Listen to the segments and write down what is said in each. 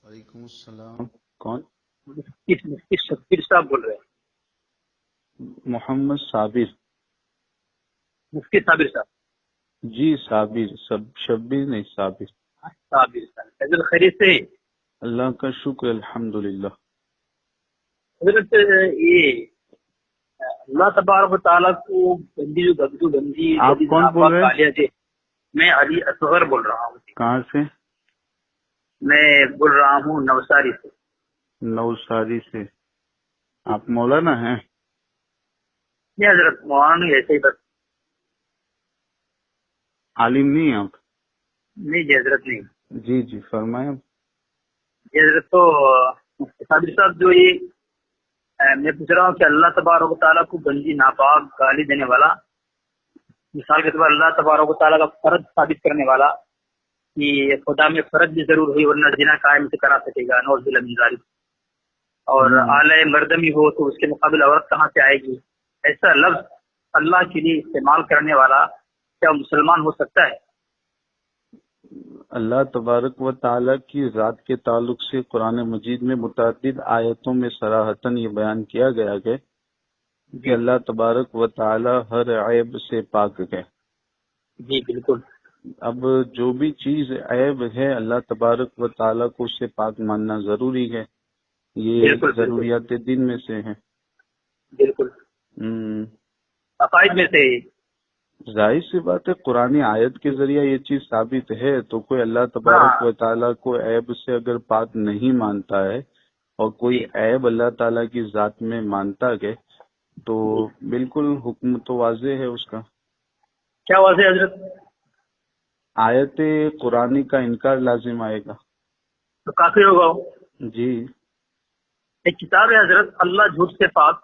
وعلیکم السلام. کون؟ مفتی شبیر صاحب بول رہے ہیں. محمد صابر. مفتی صابر صاحب. جی صابر، شبیر نہیں صابر. صابر صاحب حضرت خیریت سے؟ اللہ کا شکر الحمدللہ. حضرت یہ اللہ تبارک و تعالیٰ کو بندی جو بندی آپ کون بول رہے ہیں؟ تھے. میں علی اصغر بول رہا ہوں. کہاں سے؟ میں بول رہا ہوں نوساری سے. نوساری سے. آپ مولانا ہیں؟ نہیں حضرت مولانا ایسے ہی بس. عالم نہیں آپ؟ نہیں جی حضرت نہیں. جی جی فرمائیں. جی حضرت تو مفتی صابر صاحب جو یہ میں پوچھ رہا ہوں کہ اللہ تبارک و تعالیٰ کو گندی ناپاک گالی دینے والا، مثال کے طور پر اللہ تبارک و تعالیٰ کا فرض ثابت کرنے والا کہ خدا میں فرض بھی ضرور ہوئی ورنہ زنا قائم سے کرا سکے گا، نعوذ باللہ من ذالک، اور اعلی مردمی ہو تو اس کے مقابل عورت کہاں سے آئے گی، ایسا لفظ اللہ کے لیے استعمال کرنے والا کیا مسلمان ہو سکتا ہے؟ اللہ تبارک و تعالیٰ کی ذات کے تعلق سے قرآن مجید میں متعدد آیتوں میں صراحتاً یہ بیان کیا گیا ہے کہ اللہ تبارک و تعالیٰ ہر عیب سے پاک ہے. جی بالکل. اب جو بھی چیز عیب ہے اللہ تبارک و تعالیٰ کو اس سے پاک ماننا ضروری ہے. یہ ضروریات دین میں سے ہیں. بالکل. عقائد میں سے. ظاہر سی بات ہے قرآن آیت کے ذریعہ یہ چیز ثابت ہے تو کوئی اللہ تبارک و تعالیٰ کو عیب سے اگر پاک نہیں مانتا ہے اور کوئی عیب اللہ تعالیٰ کی ذات میں مانتا ہے تو بالکل حکم تو واضح ہے اس کا. کیا واضح حضرت؟ آیت قرآن کا انکار لازم آئے گا تو کافر ہوگا. جی ایک کتاب ہے حضرت اللہ جھوٹ سے پاک،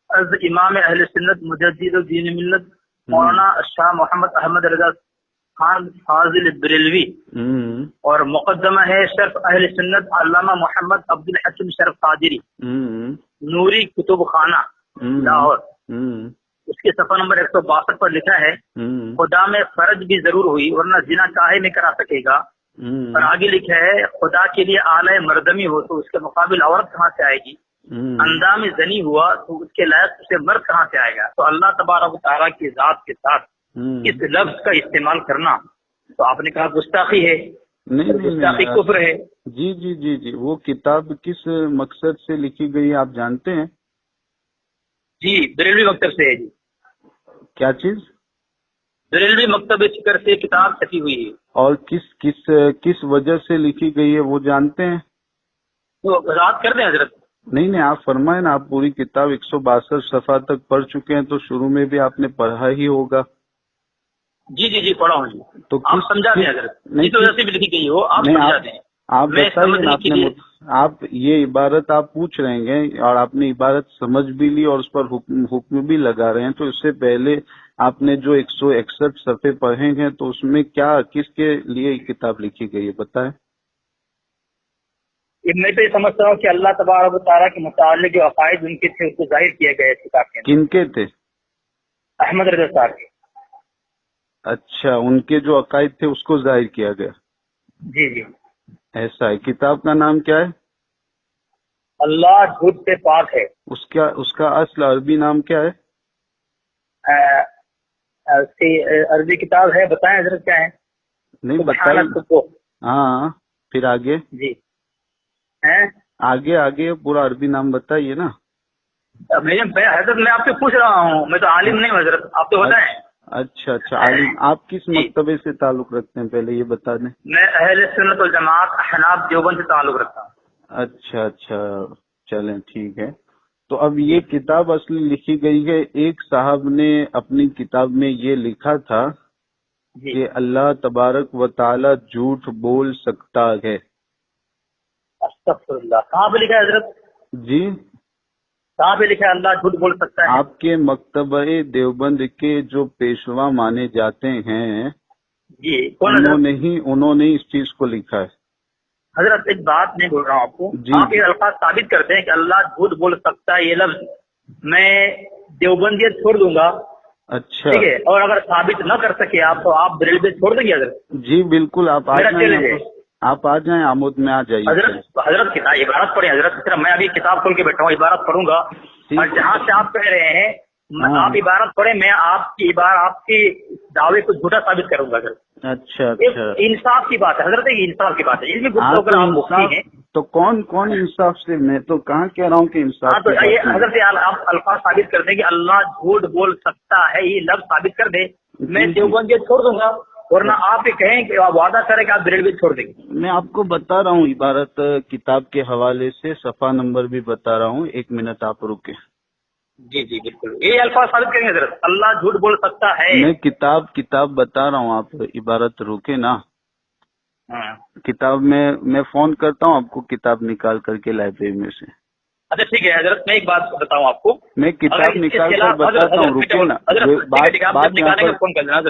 از امام اہل سنت مجدد دین ملت مولانا شاہ محمد احمد رضا خان فاضل بریلوی، اور مقدمہ ہے شرف اہل سنت علامہ محمد عبد الحکیم شرف قادری، نوری کتب خانہ لاہور. اس کے صفحہ نمبر 162 پر لکھا ہے خدا میں فرض بھی ضرور ہوئی ورنہ زنا کاہے میں کرا سکے گا. اور آگے لکھا ہے خدا کے لیے اعلی مردمی ہو تو اس کے مقابل عورت کہاں سے آئے گی، اندام زنی ہوا تو اس کے لائق اسے مرد کہاں سے آئے گا. تو اللہ تبارک و تعالیٰ کی ذات کے ساتھ اس لفظ کا استعمال کرنا تو آپ نے کہا گستاخی ہے. نہیں گستاخی کفر ہے. جی جی جی جی وہ کتاب کس مقصد سے لکھی گئی آپ جانتے ہیں؟ جی بریلوی مکتب سے ہے. جی کیا چیز؟ بریلوی مکتب فکر سے کتاب چھپی ہوئی ہے. اور کس وجہ سے لکھی گئی ہے وہ جانتے ہیں؟ تو وضاحت کر دیں حضرت. نہیں آپ فرمائیں نا. آپ پوری کتاب 162 صفحہ تک پڑھ چکے ہیں تو شروع میں بھی آپ نے پڑھا ہی ہوگا. جی جی جی پڑھا ہوں. جی تو آپ سمجھا دیں حضرت اس وجہ سے بھی لکھی گئی ہو. آپ سمجھا دیں. آپ بتائیے آپ یہ عبارت آپ پوچھ رہے ہیں اور آپ نے عبارت سمجھ بھی لی اور اس پر حکم بھی لگا رہے ہیں تو اس سے پہلے آپ نے جو 161 صفحے پڑھے ہیں تو اس میں کیا کس کے لیے کتاب لکھی گئی ہے بتائیں. میں تو یہ سمجھتا ہوں کہ اللہ تبارک و تعالیٰ کے متعلق جو عقائد ان کے تھے اس کو ظاہر کیے گئے کتاب کے. کن کے تھے؟ احمد رضا صاحب کے. اچھا ان کے جو عقائد تھے اس کو ظاہر کیا گیا. جی جی ایسا ہے. کتاب کا نام کیا ہے؟ اللہ جھوٹ سے پاک ہے. اس کا اصل عربی نام کیا ہے؟ عربی کتاب ہے. بتائیں حضرت کیا ہے؟ نہیں بتائیں. ہاں پھر آگے. جی آگے پورا عربی نام بتائیے نا. حضرت میں آپ سے پوچھ رہا ہوں. میں تو عالم نہیں ہوں حضرت. آپ تو بتائیں. اچھا عالم. آپ کس مکتبے سے تعلق رکھتے ہیں پہلے یہ بتا دیں. میں اہل سنت والجماعت احناف دیوبند سے تعلق رکھتا ہوں. اچھا چلیں ٹھیک ہے. تو اب یہ کتاب اصلی لکھی گئی ہے. ایک صاحب نے اپنی کتاب میں یہ لکھا تھا کہ اللہ تبارک و تعالی جھوٹ بول سکتا ہے. استغفر اللہ. کہاں پہ لکھا ہے حضرت؟ جی کہاں پہ لکھا ہے اللہ جھوٹ بول سکتا ہے؟ آپ کے مکتبہ دیوبند کے جو پیشوا مانے جاتے ہیں جی انہوں نے اس چیز کو لکھا ہے. حضرت ایک بات میں بول رہا ہوں آپ کو. آپ یہ الفاظ ثابت کرتے ہیں کہ اللہ جھوٹ بول سکتا ہے یہ لفظ میں دیوبندیت چھوڑ دوں گا. اچھا ٹھیک ہے. اور اگر ثابت نہ کر سکے آپ تو آپ بریلوی چھوڑ دیں گے حضرت؟ جی بالکل. آپ آپ آ جائیں آمود میں، آ جائیے. حضرت کتاب عبارت پڑھیں حضرت. صرف میں ابھی کتاب کھول کے بیٹھا ہوں، عبارت پڑھوں گا اور جہاں سے آپ کہہ رہے ہیں آپ عبارت پڑھیں، میں آپ کی دعوے کو جھوٹا ثابت کروں گا. اچھا انصاف کی بات ہے حضرت، یہ انصاف کی بات ہے. اس میں گفتگو آپ مفتی ہیں تو کون انصاف سے، میں تو کہاں کہہ رہا ہوں کہ انصاف. تو یہ حضرت آپ الفاظ ثابت کر دیں کہ اللہ جھوٹ بول سکتا ہے، یہ لفظ ثابت کر دیں، میں دیوبندی چھوڑ دوں گا. ورنہ آپ یہ کہیں کہ آپ وعدہ کریں کہ آپ بریلوی چھوڑ دیں گے. میں آپ کو بتا رہا ہوں عبارت کتاب کے حوالے سے، صفحہ نمبر بھی بتا رہا ہوں، 1 منٹ آپ رکیں. جی جی بالکل، یہ الفاظ ثابت کریں گے حضرت، اللہ جھوٹ بول سکتا ہے. میں کتاب بتا رہا ہوں، آپ عبارت روکے نا. کتاب میں فون کرتا ہوں آپ کو، کتاب نکال کر کے لائبریری میں سے. اچھا ٹھیک ہے حضرت، میں ایک بات بتاؤں آپ کو، میں کتاب نکال کر بتاتا ہوں، رکے نا.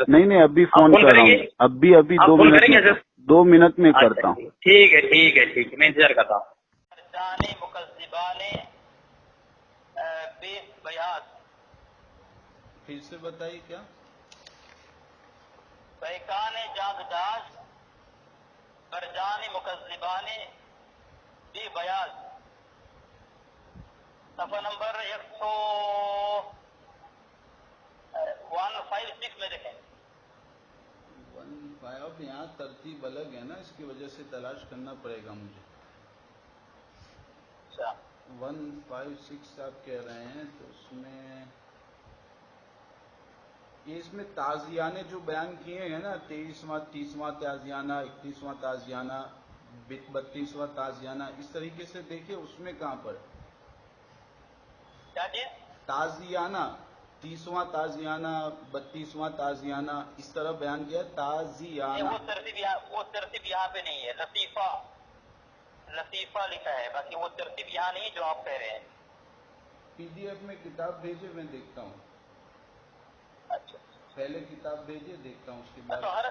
نہیں ابھی فون کر رہا ہوں، ابھی 2 منٹ میں کرتا ہوں. ٹھیک ہے میں انتظار کرتا ہوں. پھر سے بتائیے کیا. بیکان جاگداش برجان مکذبان بی بیاض، صفحہ نمبر 156 میں دیکھیں. 15 یہاں ترتیب الگ ہے نا، اس کی وجہ سے تلاش کرنا پڑے گا مجھے. 156 آپ کہہ رہے ہیں تو اس میں تعزیانے جو بیان کیے ہیں نا، 23واں 30واں تعزیانہ، 31واں تعزیانہ، 32واں تعزیانہ، اس طریقے سے دیکھیں اس میں کہاں پر تعزیانہ، 30واں تعزیانہ، 32واں تعزیانہ، اس طرح بیان کیا تعزیانہ. وہ ترتیب یہاں پہ نہیں ہے، لطیفہ لکھا ہے، باقی وہ ترتیب یہاں نہیں جو آپ کہہ رہے ہیں. PDF میں کتاب بھیجے، میں دیکھتا ہوں. اچھا پہلے کتاب بھیجیے، دیکھتا ہوں اس کے بعد. اور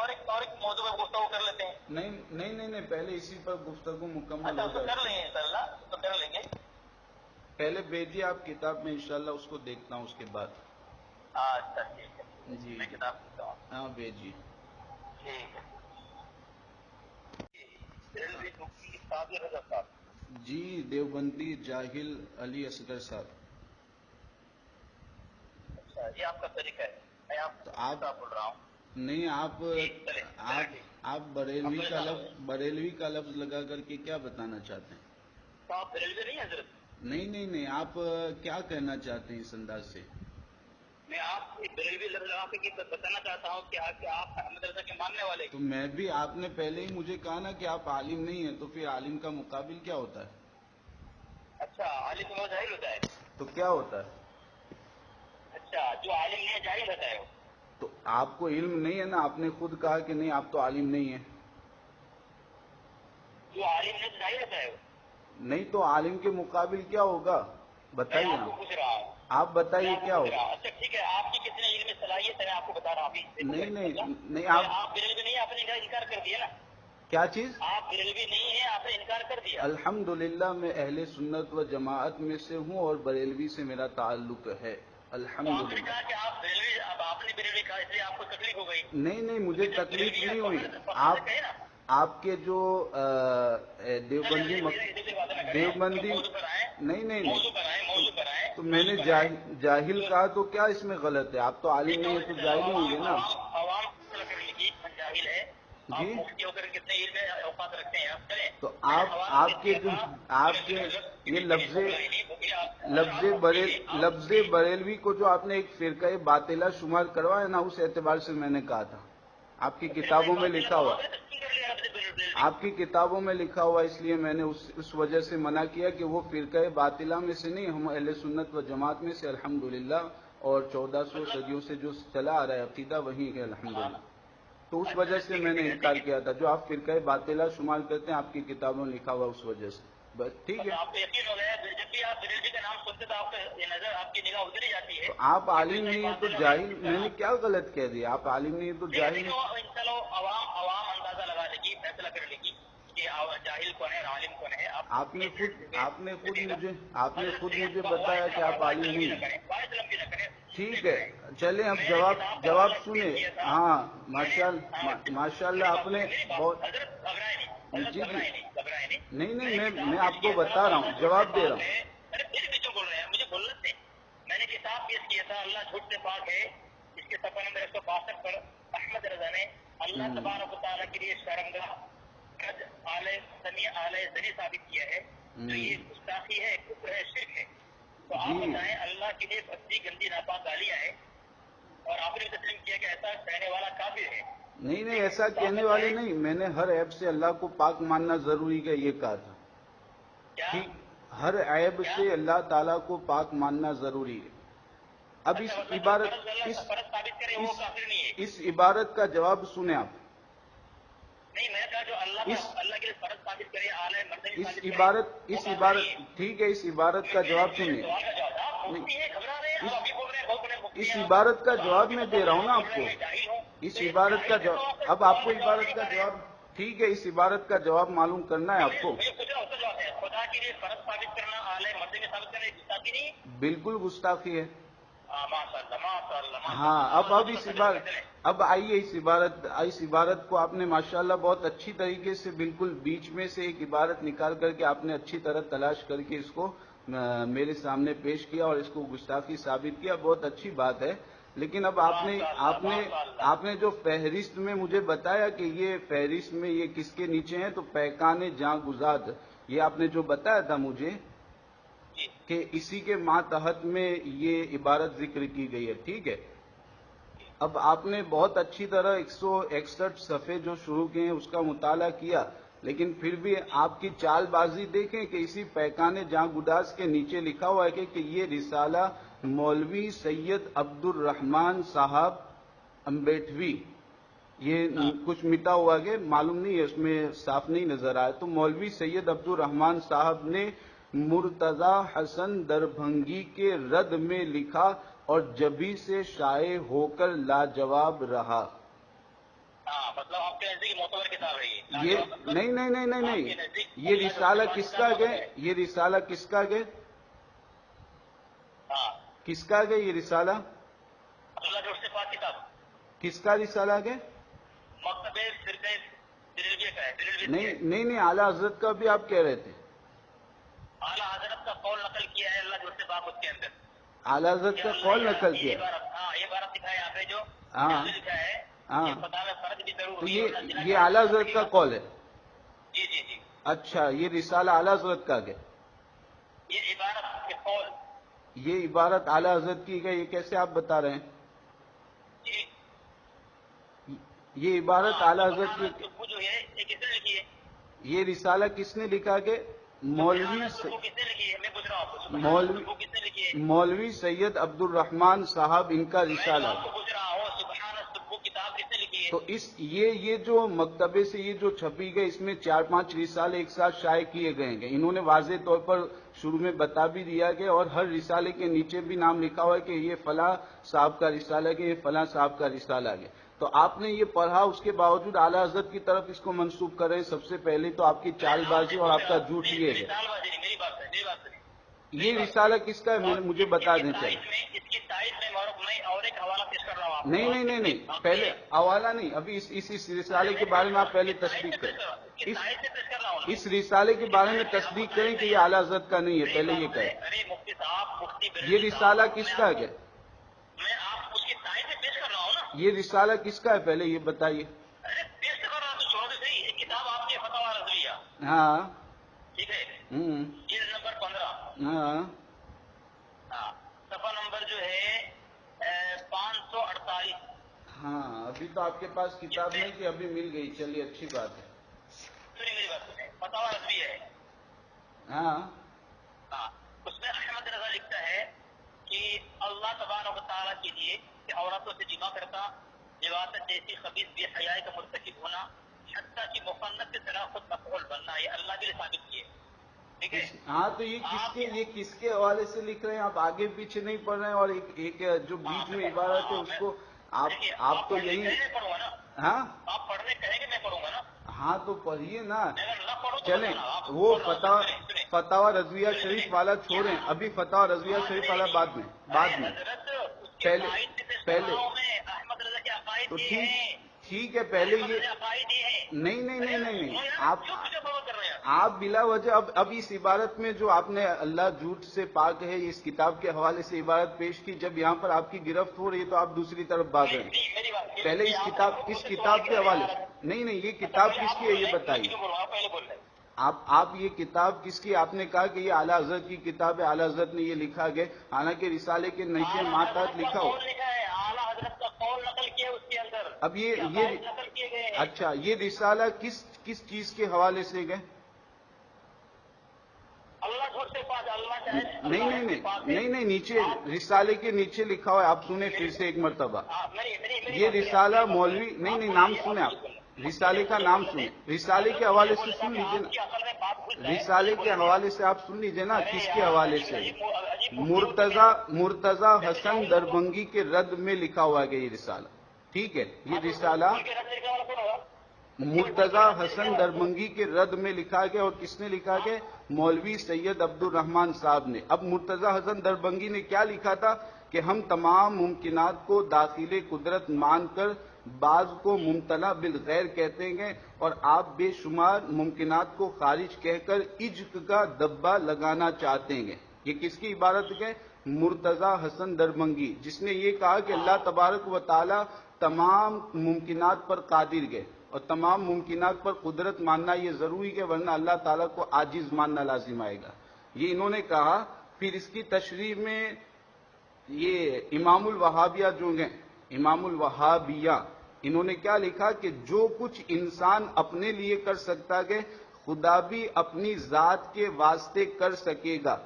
ایک موضوع پر گفتگو کر لیتے ہیں. نہیں پہلے اسی پر گفتگو مکمل ہو جائے. کر لیں گے انشاءاللہ، تو کر لیں گے. پہلے بھیجیے آپ کتاب میں، انشاءاللہ اس کو دیکھتا ہوں اس کے بعد. اچھا ٹھیک ہے جی میں کتاب دیکھتا ہوں. ہاں بھیجیے. ٹھیک ہے. صابر رضا صاحب. جی دیوبندی جاہل علی اصغر صاحب. اچھا یہ آپ کا طریقہ ہے، میں آپ بول رہا ہوں. نہیں آپ بریلوی کا لفظ لگا کر کے کیا بتانا چاہتے ہیں؟ تو آپ بریلوی نہیں حضرت؟ نہیں آپ کیا کہنا چاہتے ہیں اس انداز سے؟ میں آپ بریلوی لفظ لگا کے بتانا چاہتا ہوں کہ آپ احمد رضا کے ماننے والے. تو میں بھی، آپ نے پہلے ہی مجھے کہا نا کہ آپ عالم نہیں ہیں، تو پھر عالم کا مقابل کیا ہوتا ہے؟ اچھا عالم تو جاہل ہوتا ہے. تو کیا ہوتا ہے؟ اچھا جو عالم نہیں ہے جاہل ہوتا ہے. تو آپ کو علم نہیں ہے نا، آپ نے خود کہا کہ نہیں آپ تو عالم نہیں ہیں. جو عالم نہیں جاہل ہوتا ہے. نہیں تو عالم کے مقابل کیا ہوگا بتائیے. میں آپ کو پوچھ رہا ہوں، آپ بتائیے کیا ہوگا. اچھا ٹھیک ہے، آپ کی کتنے علم صلاحیت ہے میں آپ کو بتا رہا ہوں ابھی. نہیں آپ بریلوی نہیں، آپ نے انکار کر دیا نا. کیا چیز؟ آپ بریلوی نہیں ہیں، آپ نے انکار کر دیا. الحمدللہ میں اہل سنت و جماعت میں سے ہوں اور بریلوی سے میرا تعلق ہے الحمدللہ. آپ نے کہا کہ آپ بریلوی، اب آپ نے بریلوی کہا اس لیے آپ کو تکلیف ہو گئی. نہیں مجھے تکلیف نہیں ہوئی. آپ کے جو دیوبندی نہیں تو میں نے جاہل کہا تو کیا اس میں غلط ہے؟ آپ تو عالم نہیں ہے تو جاہل ہی ہوں گے نا. جاہل ہے جی مفتی ہو کر کتنے علم اوقات رکھتے ہیں آپ کریں. تو آپ کے یہ لفظ بریلوی کو جو آپ نے ایک فرقہ باطلہ شمار کروایا نا، اس اعتبار سے میں نے کہا تھا. آپ کی کتابوں میں لکھا ہوا، آپ کی کتابوں میں لکھا ہوا، اس لیے میں نے اس وجہ سے منع کیا کہ وہ فرقہ باطلہ میں سے نہیں، ہم اہل سنت و جماعت میں سے الحمدللہ، اور 1400 صدیوں سے جو چلا آ رہا ہے عقیدہ وہی ہے الحمدللہ. تو اس وجہ سے میں نے انکار کیا تھا. جو آپ فرقہ باطلہ شمار کرتے ہیں آپ کی کتابوں میں لکھا ہوا اس وجہ سے. بس ٹھیک ہے. آپ کو یقین ہو گیا جب بھی آپ بریلوی کا نام سنتے تو آپ کا نظر، آپ کی نگاہ ادھر ہی جاتی ہے. آپ عالم نہیں ہیں تو جاہل، میں نے کیا غلط کہہ دیا؟ آپ عالم نہیں ہیں تو جاہل. چلو عوام اندازہ لگا لے گی، فیصلہ کر لے گی کہ جاہل کون ہے عالم کون ہے. آپ نے خود مجھے بتایا کہ آپ عالم نہیں ہیں. ٹھیک ہے چلیں اب جواب سنیں. ہاں ماشاء اللہ آپ نے بہت گھبرائے نہیں نہیں میں آپ کو بتا رہا ہوں، جواب دے رہا ہوں. ارے پھر بھی کیوں بول رہے ہیں؟ مجھے بولنا تھے. میں نے کتاب پیش کیا تھا اللہ جھوٹ سے پاک ہے، اس کے صفحہ نمبر 162 پر احمد رضا نے اللہ تبارک و تعالیٰ کے لیے شرمگاہ قد آلہ زنی ثابت کیا ہے، تو یہ گستاخی ہے، کفر ہے، شرک ہے. تو آپ بتائیں اللہ کے لیے بھکتی گندی ناپاک گالیاں ہیں، اور آپ نے تسلیم کیا کہ ایسا کہنے والا کافر ہے. نہیں ایسا کہنے والے نہیں، میں نے ہر عیب سے اللہ کو پاک ماننا ضروری ہے یہ کہا تھا. ٹھیک، ہر عیب سے اللہ تعالیٰ کو پاک ماننا ضروری ہے. اب اس عبارت کا جواب سنیں آپ. نہیں میں نے کہا جو اللہ کے لیے فرض ثابت کرے، اعلی مرتبہ اس ثابت عبارت ٹھیک ہے، اس عبارت کا جواب سنیں. اس عبارت کا جواب میں دے رہا ہوں نا آپ کو. اس عبارت کا جواب، اب آپ کو عبارت کا جواب، ٹھیک ہے، اس عبارت کا جواب معلوم کرنا ہے آپ کو. خدا کے لیے فرض ثابت کرنا، اعلی مرتبہ ثابت کرنا گستاخی نہیں؟ بالکل گستاخی ہے. ہاں اب آئیے اس عبارت کو آپ نے ماشاءاللہ بہت اچھی طریقے سے بالکل بیچ میں سے ایک عبارت نکال کر کے آپ نے اچھی طرح تلاش کر کے اس کو میرے سامنے پیش کیا اور اس کو گستاخی ثابت کیا. بہت اچھی بات ہے. لیکن اب آپ نے جو فہرست میں مجھے بتایا کہ یہ فہرست میں یہ کس کے نیچے ہیں، تو پیکان جاں گزاد، یہ آپ نے جو بتایا تھا مجھے کہ اسی کے ماتحت میں یہ عبارت ذکر کی گئی ہے. ٹھیک ہے، اب آپ نے بہت اچھی طرح 161 صفحے جو شروع کیے ہیں اس کا مطالعہ کیا، لیکن پھر بھی آپ کی چال بازی دیکھیں کہ اسی پیکان جاں گداز کے نیچے لکھا ہوا ہے کہ یہ رسالہ مولوی سید عبد الرحمان صاحب امبیٹوی، یہ کچھ مٹا ہوا کہ معلوم نہیں ہے، اس میں صاف نہیں نظر آیا. تو مولوی سید عبد الرحمان صاحب نے مرتضی حسن دربھنگی کے رد میں لکھا اور جبھی سے شائع ہو کر لاجواب رہا. مطلب آپ کے نزدیک معتبر کتاب ہے یہ نہیں یہ رسالہ کس کا گئے؟ یہ رسالہ کس کا گئے؟ کس کا گئے یہ رسالہ؟ اللہ جوڑ سے پاک کتاب. کس کا رسالہ گئے؟ مکتب فرقہ بریلویہ کا ہے. نہیں اعلیٰ حضرت کا بھی آپ کہہ رہے تھے. اعلیٰ حضرت کا قول نقل کیا ہے اللہ جوڑ سے پاک اس کے اندر. اعلیٰ حضرت کا قول نقل کیا؟ یہ بارت دکھایا آپ نے جو لکھا ہے، تو یہ اعلیٰ حضرت کا قول ہے. جی. اچھا، یہ رسالہ اعلیٰ حضرت کا گیا. یہ عبارت کے قول، یہ عبارت اعلیٰ حضرت کی گئی، یہ کیسے آپ بتا رہے ہیں؟ یہ عبارت اعلیٰ حضرت کی جو ہے یہ کس نے لکھی ہے؟ یہ رسالہ کس نے لکھا کہ مولوی سید عبد الرحمان صاحب ان کا رسالہ. تو یہ جو مکتبے سے یہ جو چھپی گئی، اس میں 4-5 رسالے ایک ساتھ شائع کیے گئے ہیں. انہوں نے واضح طور پر شروع میں بتا بھی دیا کہ اور ہر رسالے کے نیچے بھی نام لکھا ہوا ہے کہ یہ فلاں صاحب کا رسالہ ہے، یہ فلاں صاحب کا رسالہ ہے. تو آپ نے یہ پڑھا، اس کے باوجود اعلیٰ حضرت کی طرف اس کو منسوب کر رہے ہیں. سب سے پہلے تو آپ کی چال بازی اور آپ کا جھوٹ یہ ہے. یہ رسالہ کس کا ہے مجھے بتا دیں چلے. نہیں پہلے حوالہ نہیں، ابھی اس رسالے کے بارے میں آپ پہلے تصدیق کریں. اس رسالے کے بارے میں تصدیق کریں کہ یہ اعلیٰ حضرت کا نہیں ہے، پہلے یہ کہیں. یہ رسالہ کس کا ہے؟ یہ رسالہ کس کا ہے پہلے یہ بتائیے. ہاں ٹھیک ہے، جلد نمبر 15، ہاں صفحہ نمبر جو ہے 548. ہاں، ابھی تو آپ کے پاس کتاب نہیں تھی، ابھی مل گئی، چلیے اچھی بات ہے. سنیے میری بات سنیں، فتاوی رضویہ ہے. ہاں اس میں احمد رضا لکھتا ہے کہ اللہ تبارک و تعالیٰ کے لیے کہ عورتوں سے جمع کرتا، لواطت جیسی خبیث بے حیائی کا مرتکب ہونا، حتیٰ کہ مفنت کی طرح خود مفعول بننا، یہ اللہ کے لیے ثابت کیے. ٹھیک ہے. ہاں، تو یہ کس کے حوالے سے لکھ رہے ہیں؟ آپ آگے پیچھے نہیں پڑھ رہے ہیں، اور ایک جو بیچ میں عبارت ہے اس کو آپ تو یہی. ہاں آپ پڑھنے کہیں گے میں پڑھوں گا نا. ہاں تو پڑھیے نا. چلیں وہ فتاوی رضویہ شریف والا چھوڑیں، ابھی فتاوی رضویہ شریف والا بعد میں پہلے احمد رضا کے عقائد تو یہ ہیں. ٹھیک ہے، پہلے یہ عقائد یہ ہیں. نہیں آپ بلا وجہ اب اس عبارت میں جو آپ نے اللہ جھوٹ سے پاک ہے اس کتاب کے حوالے سے عبارت پیش کی، جب یہاں پر آپ کی گرفت ہو رہی ہے تو آپ دوسری طرف بھاگ رہے ہیں. پہلے اس کتاب کے حوالے نہیں یہ کتاب کس کی ہے یہ بتائیے. آپ یہ کتاب کس کی؟ آپ نے کہا کہ یہ اعلیٰ حضرت کی کتاب ہے، اعلیٰ حضرت نے یہ لکھا گیا، حالانکہ رسالے کے نیچے ماتحت لکھا ہو. اعلیٰ حضرت کا قول نقل کیا اس کے اندر. اب یہ اچھا یہ رسالہ کس چیز کے حوالے سے گئے؟ اللہ جھوٹ سے پاک، اللہ نہیں نیچے رسالے کے نیچے لکھا ہوا ہے، آپ سنیں پھر سے ایک مرتبہ. یہ رسالہ مولوی نہیں نام سنیں، آپ رسالے کا نام سنیں، رسالے کے حوالے سے سن لیجیے نا، رسالے کے حوالے سے آپ سن لیجیے نا کس کے حوالے سے. مرتضی حسن دربھنگی کے رد میں لکھا ہوا ہے یہ رسالہ. ٹھیک ہے، یہ رسالہ مرتضی حسن دربھنگی کے رد میں لکھا گیا، اور کس نے لکھا گیا؟ مولوی سید عبد الرحمان صاحب نے. اب مرتضی حسن دربھنگی نے کیا لکھا تھا کہ ہم تمام ممکنات کو داخل قدرت مان کر بعض کو ممتنع بالغیر کہتے ہیں، اور آپ بے شمار ممکنات کو خارج کہہ کر عجق کا دبا لگانا چاہتے ہیں. یہ کس کی عبارت ہے؟ مرتضی حسن دربھنگی، جس نے یہ کہا کہ اللہ تبارک و تعالی تمام ممکنات پر قادر ہے، اور تمام ممکنات پر قدرت ماننا یہ ضروری ہے، ورنہ اللہ تعالیٰ کو عاجز ماننا لازم آئے گا. یہ انہوں نے کہا. پھر اس کی تشریح میں یہ امام الوہابیہ جو ہیں، امام الوہابیہ، انہوں نے کیا لکھا کہ جو کچھ انسان اپنے لیے کر سکتا ہے خدا بھی اپنی ذات کے واسطے کر سکے گا.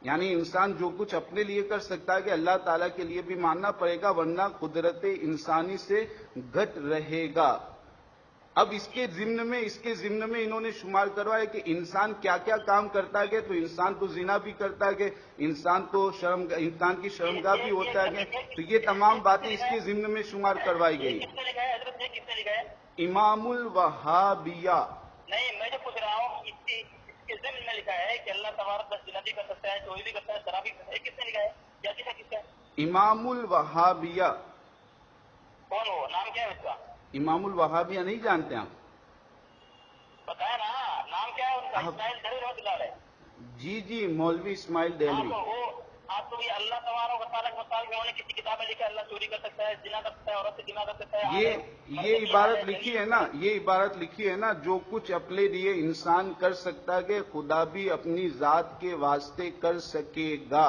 یعنی انسان جو کچھ اپنے لیے کر سکتا ہے کہ اللہ تعالیٰ کے لیے بھی ماننا پڑے گا، ورنہ قدرت انسانی سے گھٹ رہے گا. اب اس کے ضمن میں انہوں نے شمار کروایا کہ انسان کیا کیا کام کرتا ہے. تو انسان تو زنا بھی کرتا ہے، انسان کی شرمگاہ بھی ہوتا ہے. تو یہ تمام باتیں اس کے ضمن میں شمار کروائی گئی. امام الوہابیہ. نہیں، میں جو پوچھ رہا ہوں اس کے ضمن میں لکھا ہے کہ اللہ تبارک زنا بھی کر سکتا ہے، چوری بھی کرتا ہے، شراب بھی کرتا ہے. کس نے لکھا ہے؟ کیا کس کا؟ امام الوہابیہ. کون ہو؟ نام کیا ہے اس کا؟ امام الوہابیہ نہیں جانتے آپ؟ بتایا نا، نام کیا ہے ان کا؟ اسماعیل دہلوی رحمۃ اللہ علیہ. جی مولوی اسماعیل دہلوی. آپ کو یہ اللہ تبارک و تعالیٰ کے متعلق انہوں نے کسی کتاب میں لکھا ہے اللہ چوری کر سکتا ہے، زنا کر سکتا ہے، عورت سے زنا کر سکتا ہے. یہ عبارت لکھی ہے نا، یہ عبارت لکھی ہے نا، جو کچھ اپنے لیے انسان کر سکتا ہے خدا بھی اپنی ذات کے واسطے کر سکے گا.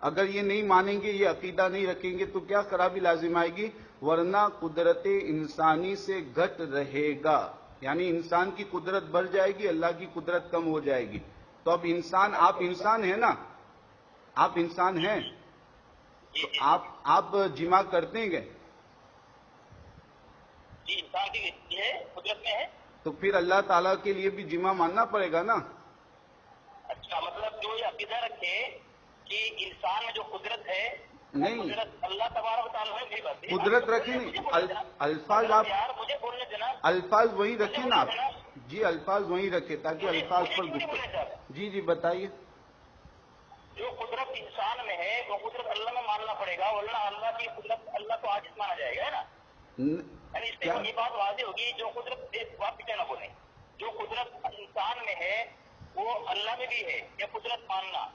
اگر یہ نہیں مانیں گے، یہ عقیدہ نہیں رکھیں گے تو کیا خرابی لازم آئے گی؟ ورنہ قدرت انسانی سے گھٹ رہے گا. یعنی انسان کی قدرت بڑھ جائے گی، اللہ کی قدرت کم ہو جائے گی. تو اب آپ انسان ہیں نا، آپ انسان ہیں تو آپ جمع کرتے ہیں گے؟ جی، انسان کی قدرت میں ہے. تو پھر اللہ تعالیٰ کے لیے بھی جمع ماننا پڑے گا نا. اچھا، مطلب جو یہ عقیدہ رکھے کہ انسان میں جو قدرت ہے، نہیں قدرت اللہ تبارک و تعالیٰ ہے. قدرت رکھے نہیں، الفاظ آپ مجھے بولنے دینا، الفاظ وہی رکھے نا آپ. جی الفاظ وہی رکھے تاکہ الفاظ پر گفتگو. جی بتائیے. جو قدرت انسان میں ہے وہ قدرت اللہ میں ماننا پڑے گا، ورنہ اللہ کی قدرت اللہ کو عاجز مانا جائے گا، ہے نا. یعنی اس سے یہ بات واضح ہوگی، جو قدرت پیچھے نہ بولیں، جو قدرت انسان میں ہے وہ اللہ میں بھی ہے، یہ قدرت ماننا.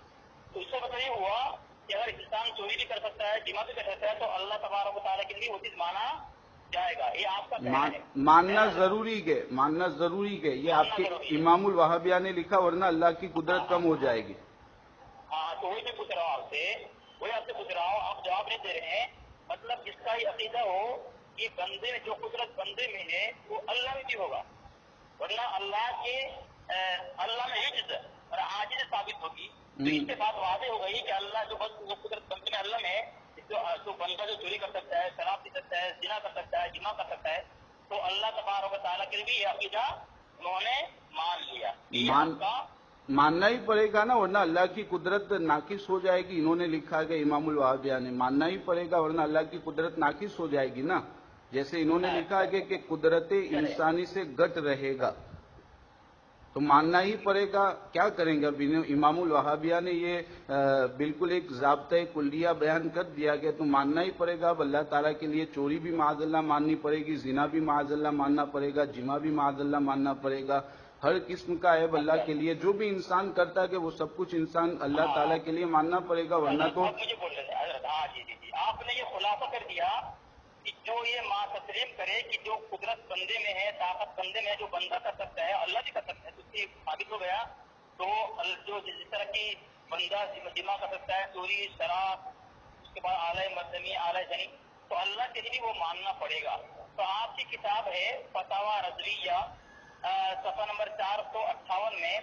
تو اس سے مطلب یہ ہوا کہ اگر انسان چوری بھی کر سکتا ہے، جمع بھی کر سکتا ہے، تو اللہ تبارک و تعالیٰ کے لیے وہ چیز مانا جائے گا. یہ آپ کا کہنا ہے. ماننا ضروری ہے، ماننا ضروری ہے. یہ آپ کے امام الوہابیہ نے لکھا، ورنہ اللہ کی قدرت کم ہو جائے گی. ہاں، تو وہی میں پوچھ رہا ہوں آپ سے، آپ جواب نہیں دے رہے ہیں. مطلب اس کا یہ عقیدہ ہو کہ بندے میں جو قدرت بندے میں ہے وہ اللہ میں بھی ہوگا، ورنہ اللہ میں عجز اور عاجز ثابت ہوگی. تو اس سے بات واضح ہو گئی کہ اللہ جو قدرت بندے میں اللہ میں ہے، جو بندہ جو چوری کر سکتا ہے، شراب پی سکتا ہے، زنا کر سکتا ہے، جمع کر سکتا ہے، تو اللہ تبارک و تعالیٰ کے لیے بھی یہ عقیدہ انہوں نے مان لیا. ماننا ہی پڑے گا نا، ورنہ اللہ کی قدرت ناقص ہو جائے گی. انہوں نے لکھا کہ امام الوہابیہ نے ماننا ہی پڑے گا، ورنہ اللہ کی قدرت ناقص ہو جائے گی نا. جیسے انہوں نے لکھا ہے کہ قدرت انسانی سے گھٹ رہے گا. تو ماننا ہی پڑے گا. کیا کریں گے؟ اب امام الوہابیہ نے یہ بالکل ایک ضابطۂ کلیہ بیان کر دیا کہ تو ماننا ہی پڑے گا. اب اللہ تعالیٰ کے لیے چوری بھی معاذ اللہ ماننی پڑے گی، زنا بھی معاذ اللہ ماننا پڑے گا، جمع بھی معاذ اللہ ماننا پڑے گا. ہر قسم کا عیب اللہ کے لیے جو بھی انسان کرتا ہے کہ وہ سب کچھ انسان اللہ تعالیٰ کے لیے ماننا پڑے گا، ورنہ تو مجھے بول رہے تھے. ہاں جی جی جی، آپ نے یہ خلاصہ کر دیا کہ جو یہ ماں تسلیم کرے کہ جو قدرت بندے میں ہے، طاقت بندے میں ہے، جو بندہ کر سکتا ہے اللہ بھی کر سکتا ہے، تو اس سے ثابت ہو گیا. تو جو جس طرح کی بندہ جمع کر سکتا ہے، چوری، شراب، اس کے بعد اعلی مردمی، اعلی جنی، تو اللہ کے لیے بھی وہ ماننا پڑے گا. تو آپ کی کتاب ہے فتاوی رضویہ، صفحہ نمبر 458 میں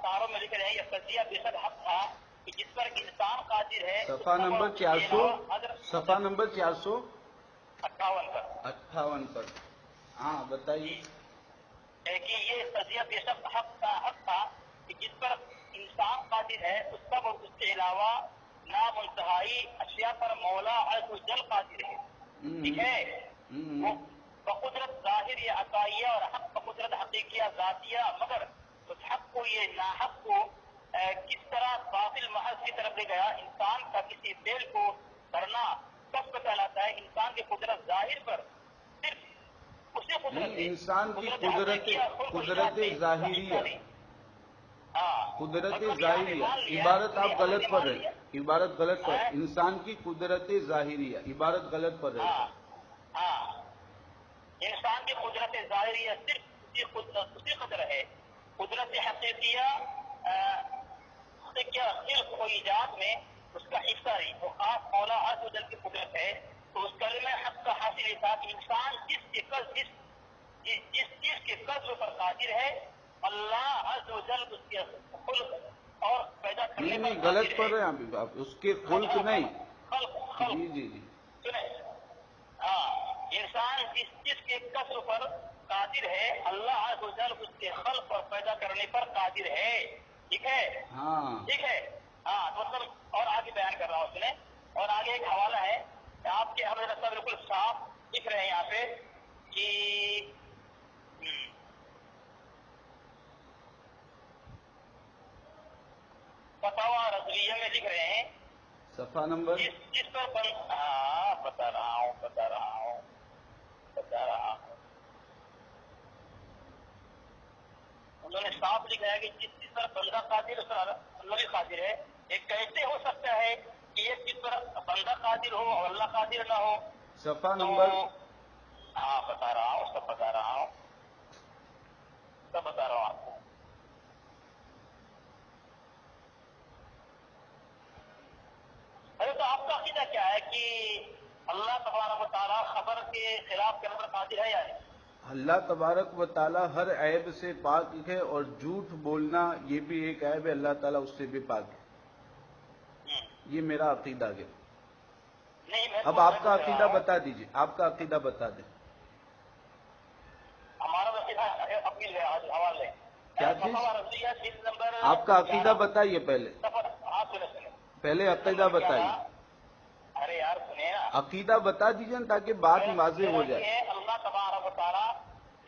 تاروں میں لکھ رہے ہیں یہ قضیہ بے شک حق تھا کہ جس پر انسان قادر ہے. صفحہ نمبر 458 پر. ہاں بتائیے. کہ یہ قضیہ بے شک حق تھا کہ جس پر انسان قادر ہے، اس پر اس کے علاوہ نامنتہائی اشیاء پر مولا عز و جل قادر ہے. ٹھیک ہے؟ وہ بقدرت ظاہر یا عطائیہ اور حق بقدرت حقیقیہ ذاتیہ، مگر اس حق کو یہ ناحق کو کس طرح باطل محض کی طرف لے گیا. انسان کا کسی فعل کو کرنا کب کہلاتا ہے؟ انسان کی قدرت ظاہر پر صرف اسی قدرت ہے، انسان کی قدرت ظاہریہ، قدرت ظاہریہ. عبارت آپ غلط پڑھ رہے ہیں، عبارت غلط پڑھ رہے ہیں. انسان کی قدرت ظاہریہ، عبارت غلط پڑھ رہے ہیں. انسان کی قدرت ظاہریہ صرف اسی قدر ہے. قدرت حقیقیہ خلق و ایجاد میں اس کا حصہ نہیں. وہ خاص مولا عز و جل کی قدرت ہے. تو اس کلمہ حق کا حاصل یہ تھا کہ انسان جس چیز کے قدر پر قادر ہے، اللہ عز و جل اس کے خلق اور پیدا کرنے نہیں غلط پڑھ رہے ہیں آپ، اس کے خلق نہیں. جی جی جی سنیں. ہاں، انسان جس چیز کے قدر پر قادر ہے، اللہ عز و جل اس کے خلق اور پیدا کرنے پر قادر ہے. ٹھیک ہے؟ ہاں ٹھیک ہے. ہاں مطلب اور آگے بیان کر رہا ہوں سنیں. اور آگے ایک حوالہ ہے کہ آپ کے ہم رسول بالکل صاف لکھ رہے ہیں یہاں پہ کہ فتاوی رضویہ میں لکھ رہے ہیں صفحہ نمبر جس پر بتا رہا ہوں. انہوں نے صاف لکھا ہے کہ جس چیز پر بندہ قادر اس پر اللہ بھی قادر ہے. ایک کیسے ہو سکتا ہے کہ ایک چیز پر بندہ قادر ہو اور اللہ قادر نہ ہو؟ صفحہ نمبر بتا رہا ہوں آپ کو. ارے تو آپ کا عقیدہ کیا ہے کہ اللہ تبارک و تعالیٰ خبر کے خلاف کرنے پر قادر ہے یا نہیں؟ اللہ تبارک و تعالیٰ ہر عیب سے پاک ہے، اور جھوٹ بولنا یہ بھی ایک عیب ہے، اللہ تعالیٰ اس سے بھی پاک ہے. یہ میرا عقیدہ ہے. اب آپ کا عقیدہ بتا دیجیے، آپ کا عقیدہ بتا دیں. ہمارا اپنی حوالے کیا چیز؟ آپ کا عقیدہ بتائیے پہلے. پہلے عقیدہ بتائیے. ارے یار سنیں نا، عقیدہ بتا دیجیے تاکہ بات واضح ہو جائے. اللہ تبارک و تعالیٰ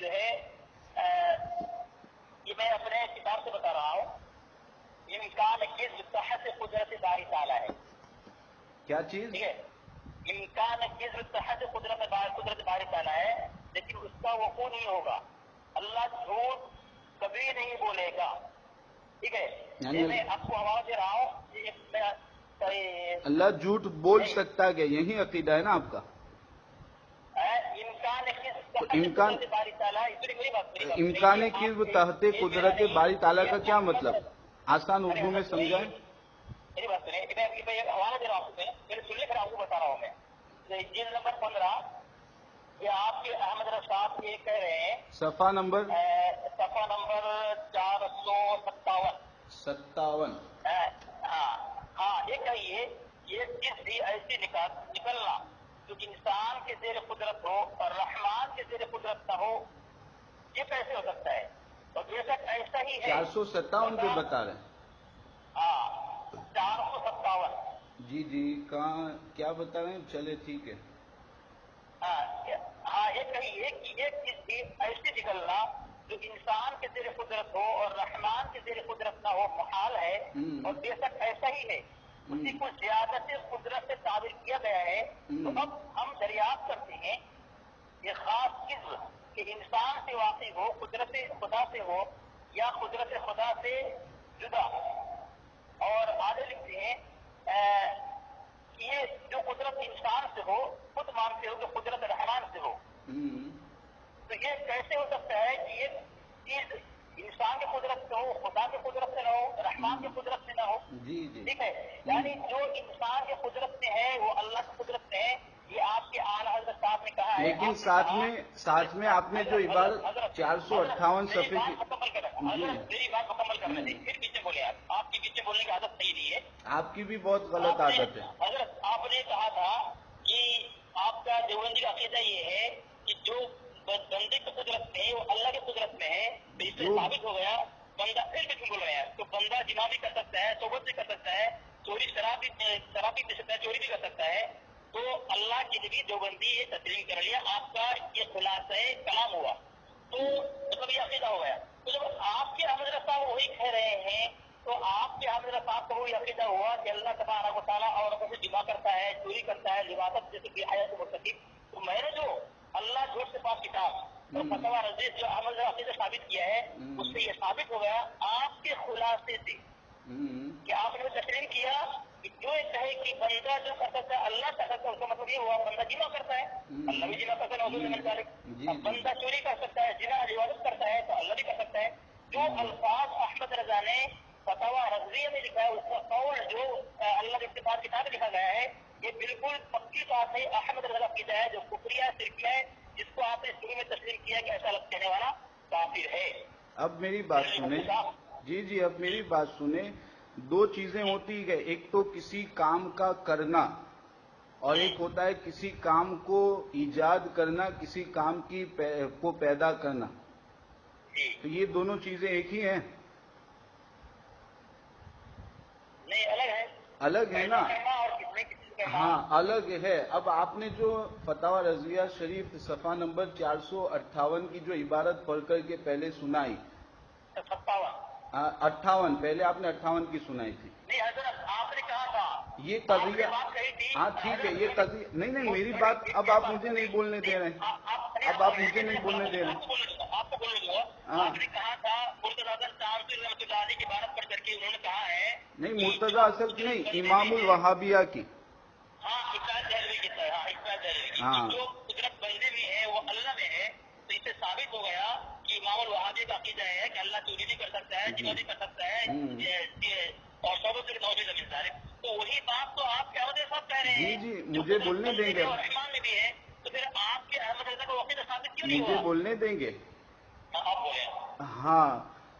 جو ہے یہ میں اپنے کتاب سے بتا رہا ہوں، امکان کی تحت قدرت باری تعالیٰ ہے. کیا چیز؟ ٹھیک ہے، امکان کی تحت قدرت باری تعالیٰ ہے، لیکن اس کا وقوع نہیں ہوگا. اللہ جھوٹ کبھی نہیں بولے گا. ٹھیک ہے، میں آپ کو آواز دے رہا ہوں. اللہ جھوٹ بول سکتا ہے، یہی عقیدہ ہے نا آپ کا؟ امکان کی تحت قدرت باری تعالیٰ کا کیا مطلب؟ آسان اردو میں سمجھائیں. میری بات سنیں، میں حوالہ دے رہا ہوں، میرے سننے پھر آپ کو بتا رہا ہوں. میں جلد نمبر 15 یہ آپ کے احمد رضا صاحب یہ کہہ رہے ہیں. صفحہ نمبر 457. ہاں یہ کہیے، یہ چیز بھی ایسی نکلنا جو انسان کے زیر قدرت ہو اور رحمان کے زیر قدرت نہ ہو، یہ کیسے ہو سکتا ہے؟ اور بے شک ایسا ہی ہے. 457 پہ بتا رہے ہیں. 457. جی کہاں کیا بتا رہے ہیں؟ چلے ٹھیک ہے. ہاں یہ کہیے کہ ایک چیز بھی ایسی نکلنا جو انسان کے زیر قدرت ہو اور رحمان کے زیر قدرت نہ ہو محال ہے، اور بے شک ایسا ہی ہے، اسی کو زیادت قدرت سے تعبیر کیا گیا ہے۔ تو اب ہم دریافت کرتے ہیں یہ خاص چیز کہ انسان سے واقع ہو، قدرت خدا سے ہو یا قدرت خدا سے جدا ہو۔ اور آگے لکھتے ہیں یہ جو قدرت انسان سے ہو خود مانتے ہو کہ قدرت رحمان سے ہو، تو یہ کیسے ہو سکتا ہے کہ یہ چیز انسان کی قدرت سے ہو، خدا کی قدرت سے نہ ہو، رحمان کی قدرت سے نہ ہو؟ ٹھیک ہے، یعنی جو انسان کی قدرت سے ہے وہ اللہ کی قدرت سے ہے، یہ آپ کے اعلیٰ حضرت صاحب نے کہا ہے۔ لیکن ساتھ میں آپ نے جو عبارت 458 صفحے کی مکمل کر رکھا، میری بات مکمل کرنے دیں، پھر پیچھے بولے آپ کی پیچھے بولنے کی عادت صحیح نہیں ہے، آپ کی بھی بہت غلط عادت ہے۔ حضرت آپ نے کہا تھا کہ آپ کا دیوبندی کا عقیدہ یہ ہے کہ جو بندے کی قدرت میں ہے وہ اللہ کی قدرت میں ہے، تو اس سے ثابت ہو گیا بندہ پھر بھی بول رہے ہیں تو بندہ جنا بھی کر سکتا ہے، توبت بھی کر سکتا ہے، چوری شراب بھی پی سکتا ہے، چوری بھی کر سکتا ہے۔ تو اللہ کی نبی دیوبندی یہ تسلیم کر لیا، آپ کا یہ خلاصہ کلام ہوا، تو مطلب یہ عقیدہ ہو گیا۔ تو جب آپ کے احمد رضا صاحب وہی کہہ رہے ہیں تو آپ کے احمد رضا صاحب کو وہی عقیدہ ہوا کہ اللہ تبارک و تعالیٰ عورتوں سے جمع کرتا ہے، چوری کرتا ہے، لباست جیسے کہ حیات مرتکب۔ تو میں نے جو اللہ جھوٹ سے پاک کتاب اور فتویٰ رضی جو احمد رضا عقیدہ ثابت کیا ہے اس سے یہ ثابت ہو گیا آپ کے خلاصے سے کہ آپ نے تسلیم کیا کہ جو کہے کہ بندہ جو کر سکتا ہے اللہ کر سکتا ہے، اس کا مطلب یہ ہوا بندہ جمع کرتا ہے، اللہ بھی جمع کرتا ہے، بندہ چوری کر سکتا ہے، جنا عبادت کرتا ہے تو اللہ بھی کر سکتا ہے۔ جو الفاظ احمد رضا نے فتویٰ رضویہ میں لکھا ہے اس کا قول جو اللہ کے پاس کتاب میں لکھا گیا ہے یہ بالکل پکی بات ہے، احمد رضا عقیدہ ہے جو کفریہ شرکیہ ہے، جس کو آپ نے شروع میں تسلیم کیا کہ ایسا لفظ کہنے والا کافر ہے۔ اب میری بات سنیں، جی اب میری بات سنیں، دو چیزیں ہوتی ہے، ایک تو کسی کام کا کرنا اور ایک ہوتا ہے کسی کام کو ایجاد کرنا، کسی کام کو پیدا کرنا، تو یہ دونوں چیزیں ایک ہی ہیں؟ نہیں، الگ ہے، الگ ہے نا؟ ہاں الگ ہے۔ اب آپ نے جو فتاوی رضویہ شریف صفحہ نمبر 458 کی جو عبارت پڑھ کر کے پہلے سنائی، 58 پہلے آپ نے 58 کی سنائی تھی، نہیں حضرت آپ نے کہا تھا یہ قضیہ، ہاں ٹھیک ہے، یہ قضیہ نہیں میری بات، اب آپ مجھے نہیں بولنے دے رہے ہیں، اب آپ مجھے نہیں بولنے دے رہے ہیں۔ آپ کو بولنے دو، آپ نے کہا تھا مرتضیٰ اصل رحمۃ اللہ علیہ کی عبارت پڑھ کر کے انہوں نے کہا ہے نہیں مرتضیٰ اصل کی نہیں، امام الوہابیہ کی، ہاں اقبال دہلوی کی طرح، اقبال دہلوی کی جو قدرت بندے میں ہے وہ اللہ میں ہے، تو اس سے ثابت ہو گیا کہ امام الوہابیہ کا عقیدہ ہے کہ اللہ چوری بھی کر سکتا ہے، جنا بھی کر سکتا ہے، اور سب سے نوجود زمیندار ہے۔ تو وہی بات تو آپ کے احمد صاحب کہہ رہے ہیں، جی مجھے بولنے دیں گے، اور رحمان میں بھی ہے، تو پھر آپ کے احمد رضا کو عقیدہ ثابت کیوں نہیں ہوا؟ مجھے بولنے دیں گے؟ آپ بولیں۔ ہاں،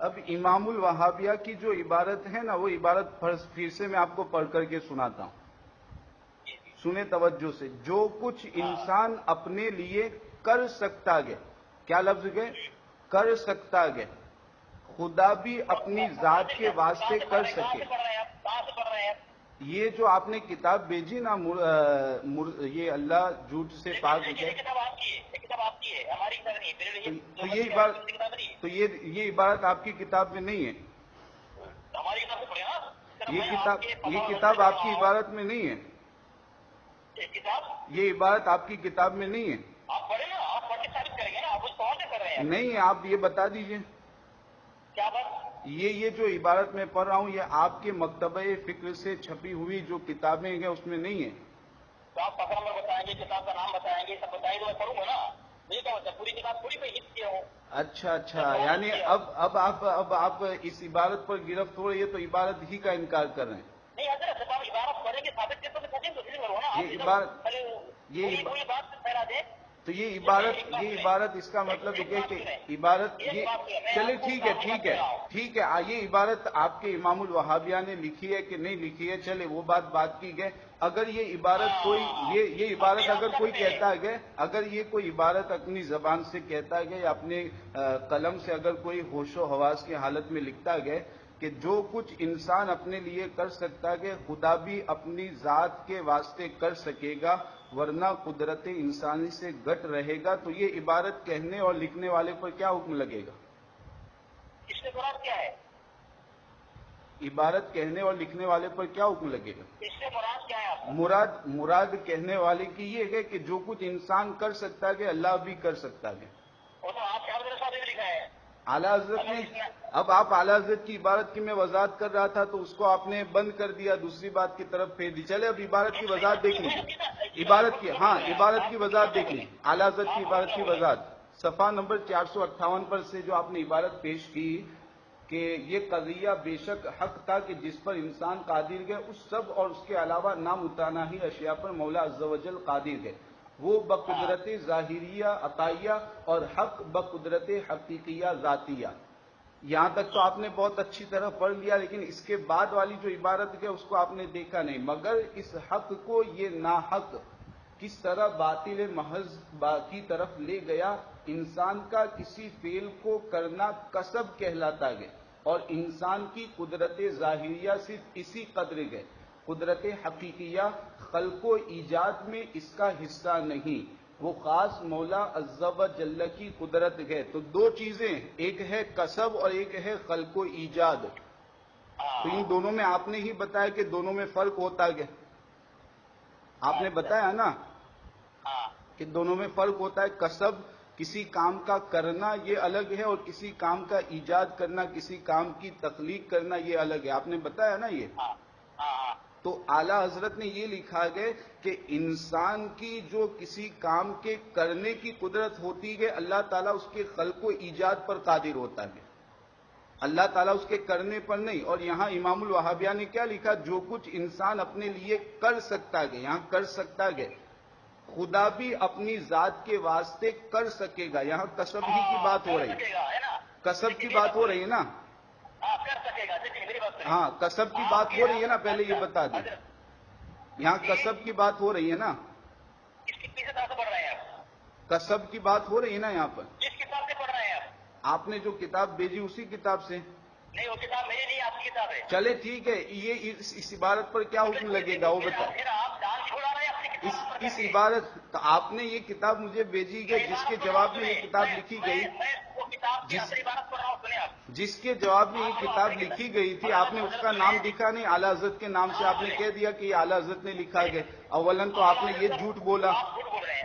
اب امام الوہابیہ کی جو عبارت ہے نا، وہ عبارت پھر سے میں آپ کو پڑھ کر کے سناتا ہوں، سنیں توجہ سے۔ جو کچھ انسان اپنے لیے کر سکتا ہے، کیا لفظ گئے؟ کر سکتا ہے، خدا بھی اپنی ذات کے واسطے کر سکے۔ یہ جو آپ نے کتاب بھیجی نا، یہ اللہ جھوٹ سے پاک ہے، تو یہ عبارت آپ کی کتاب میں نہیں ہے، یہ کتاب آپ کی عبارت میں نہیں ہے، یہ عبارت آپ کی کتاب میں نہیں ہے، آپ پڑھیں نا، آپ پڑھ کے ثابت کریں گے نا، آپ اس سوال کر رہے ہیں۔ نہیں، آپ یہ بتا دیجئے، کیا بات؟ یہ جو عبارت میں پڑھ رہا ہوں یہ آپ کے مکتبہ فکر سے چھپی ہوئی جو کتابیں ہیں اس میں نہیں ہے؟ تو آپ فخر نمبر بتائیں گے، کتاب کا نام بتائیں گے، سب بتائیں گے تو میں پڑھوں گا نا، مجھے کیا ہوتا ہے پوری کتاب پوری پہ حفظ کیا ہوں۔ اچھا، یعنی اب آپ اس عبارت پر گرفت ہو رہی ہے تو عبارت ہی کا انکار کر رہے ہیں؟ نہیں حضرت، جب آپ عبارت پڑھیں گے ثابت کرتے تو کروں نا، یہ عبارت، وہی بات پھیلا دیں تو یہ عبارت اس کا مطلب یہ کہ عبارت یہ، چلے ٹھیک ہے، یہ عبارت آپ کے امام الوہابیہ نے لکھی ہے کہ نہیں لکھی ہے، چلے وہ بات کی گئے۔ اگر یہ عبارت کوئی، یہ عبارت اگر کوئی کہتا ہے، اگر یہ کوئی عبارت اپنی زبان سے کہتا ہے یا اپنے قلم سے اگر کوئی ہوش و حواس کی حالت میں لکھتا ہے کہ جو کچھ انسان اپنے لیے کر سکتا ہے خدا بھی اپنی ذات کے واسطے کر سکے گا ورنہ قدرت انسانی سے گٹ رہے گا، تو یہ عبارت کہنے اور لکھنے والے پر کیا حکم لگے گا؟ اس سے مراد کیا ہے؟ عبارت کہنے اور لکھنے والے پر کیا حکم لگے گا؟ اس سے مراد کیا ہے؟ مراد کہنے والے کی یہ ہے کہ جو کچھ انسان کر سکتا ہے اللہ بھی کر سکتا ہے. وہ تو آپ کے حضرت صاحب نے لکھا ہے. اعلیٰ حضرت نے. اب آپ اعلیٰ حضرت کی عبارت کی میں وضاحت کر رہا تھا تو اس کو آپ نے بند کر دیا, دوسری بات کی طرف پھیر دی. چلے اب عبارت کی وضاحت دیکھ لیجیے. عبارت کی وضاحت دیکھ لیجیے. اعلیٰ حضرت کی عبارت کی وضاحت صفحہ نمبر 458 پر سے جو آپ نے عبارت پیش کی کہ یہ قضیہ بے شک حق تھا کہ جس پر انسان قادر ہے اس سب اور اس کے علاوہ نامتناہی اشیاء پر مولا عز و جل قادر ہے. وہ بقدرت ظاہریہ عطائیہ اور حق بقدرت حقیقیہ ذاتیہ. یہاں تک تو آپ نے بہت اچھی طرح پڑھ لیا, لیکن اس کے بعد والی جو عبارت ہے اس کو آپ نے دیکھا نہیں. مگر اس حق کو یہ ناحق کس طرح باطل محض کی طرف لے گیا. انسان کا کسی فعل کو کرنا کسب کہلاتا ہے اور انسان کی قدرت ظاہریہ صرف اسی قدر ہے. قدرت حقیقیہ خلق و ایجاد میں اس کا حصہ نہیں, وہ خاص مولا عز و جل کی قدرت ہے. تو دو چیزیں, ایک ہے کسب اور ایک ہے خلق و ایجاد. تو ان دونوں میں آپ نے ہی بتایا کہ دونوں میں فرق ہوتا ہے. آپ نے بتایا نا کہ دونوں میں فرق ہوتا ہے. کسب کسی کام کا کرنا یہ الگ ہے اور کسی کام کا ایجاد کرنا, کسی کام کی تخلیق کرنا یہ الگ ہے. آپ نے بتایا نا یہ. تو اعلیٰ حضرت نے یہ لکھا ہے کہ انسان کی جو کسی کام کے کرنے کی قدرت ہوتی ہے اللہ تعالیٰ اس کے خلق و ایجاد پر قادر ہوتا ہے, اللہ تعالیٰ اس کے کرنے پر نہیں. اور یہاں امام الوہابیہ نے کیا لکھا, جو کچھ انسان اپنے لیے کر سکتا ہے, یہاں کر سکتا ہے, خدا بھی اپنی ذات کے واسطے کر سکے گا. یہاں کسب ہی کی بات ہو رہی ہے, کسب کی بات ہو رہی ہے نا. ہاں کسب کی بات ہو رہی ہے نا, پہلے یہ بتا دیں. یہاں کسب کی بات ہو رہی ہے نا, کسب کی بات ہو رہی ہے نا یہاں پر. کس کتاب سے پڑھ رہے ہیں آپ نے جو کتاب بھیجی اسی کتاب سے. نہیں, وہ کتاب میری نہیں, آپ کی کتاب ہے. چلے ٹھیک ہے, یہ اس عبارت پر کیا حکم لگے گا وہ بتائیں. آپ جان چھوڑا رہے ہیں اپنی کتاب. اس عبارت آپ نے یہ کتاب مجھے بھیجی گئی جس کے جواب میں یہ کتاب لکھی گئی, جس کے جواب میں یہ کتاب لکھی گئی تھی, آپ نے اس کا نام دکھا نہیں, اعلیٰ حضرت کے نام سے آپ نے کہہ دیا کہ یہ اعلیٰ حضرت نے لکھا ہے. اولاً تو آپ نے یہ جھوٹ بولا,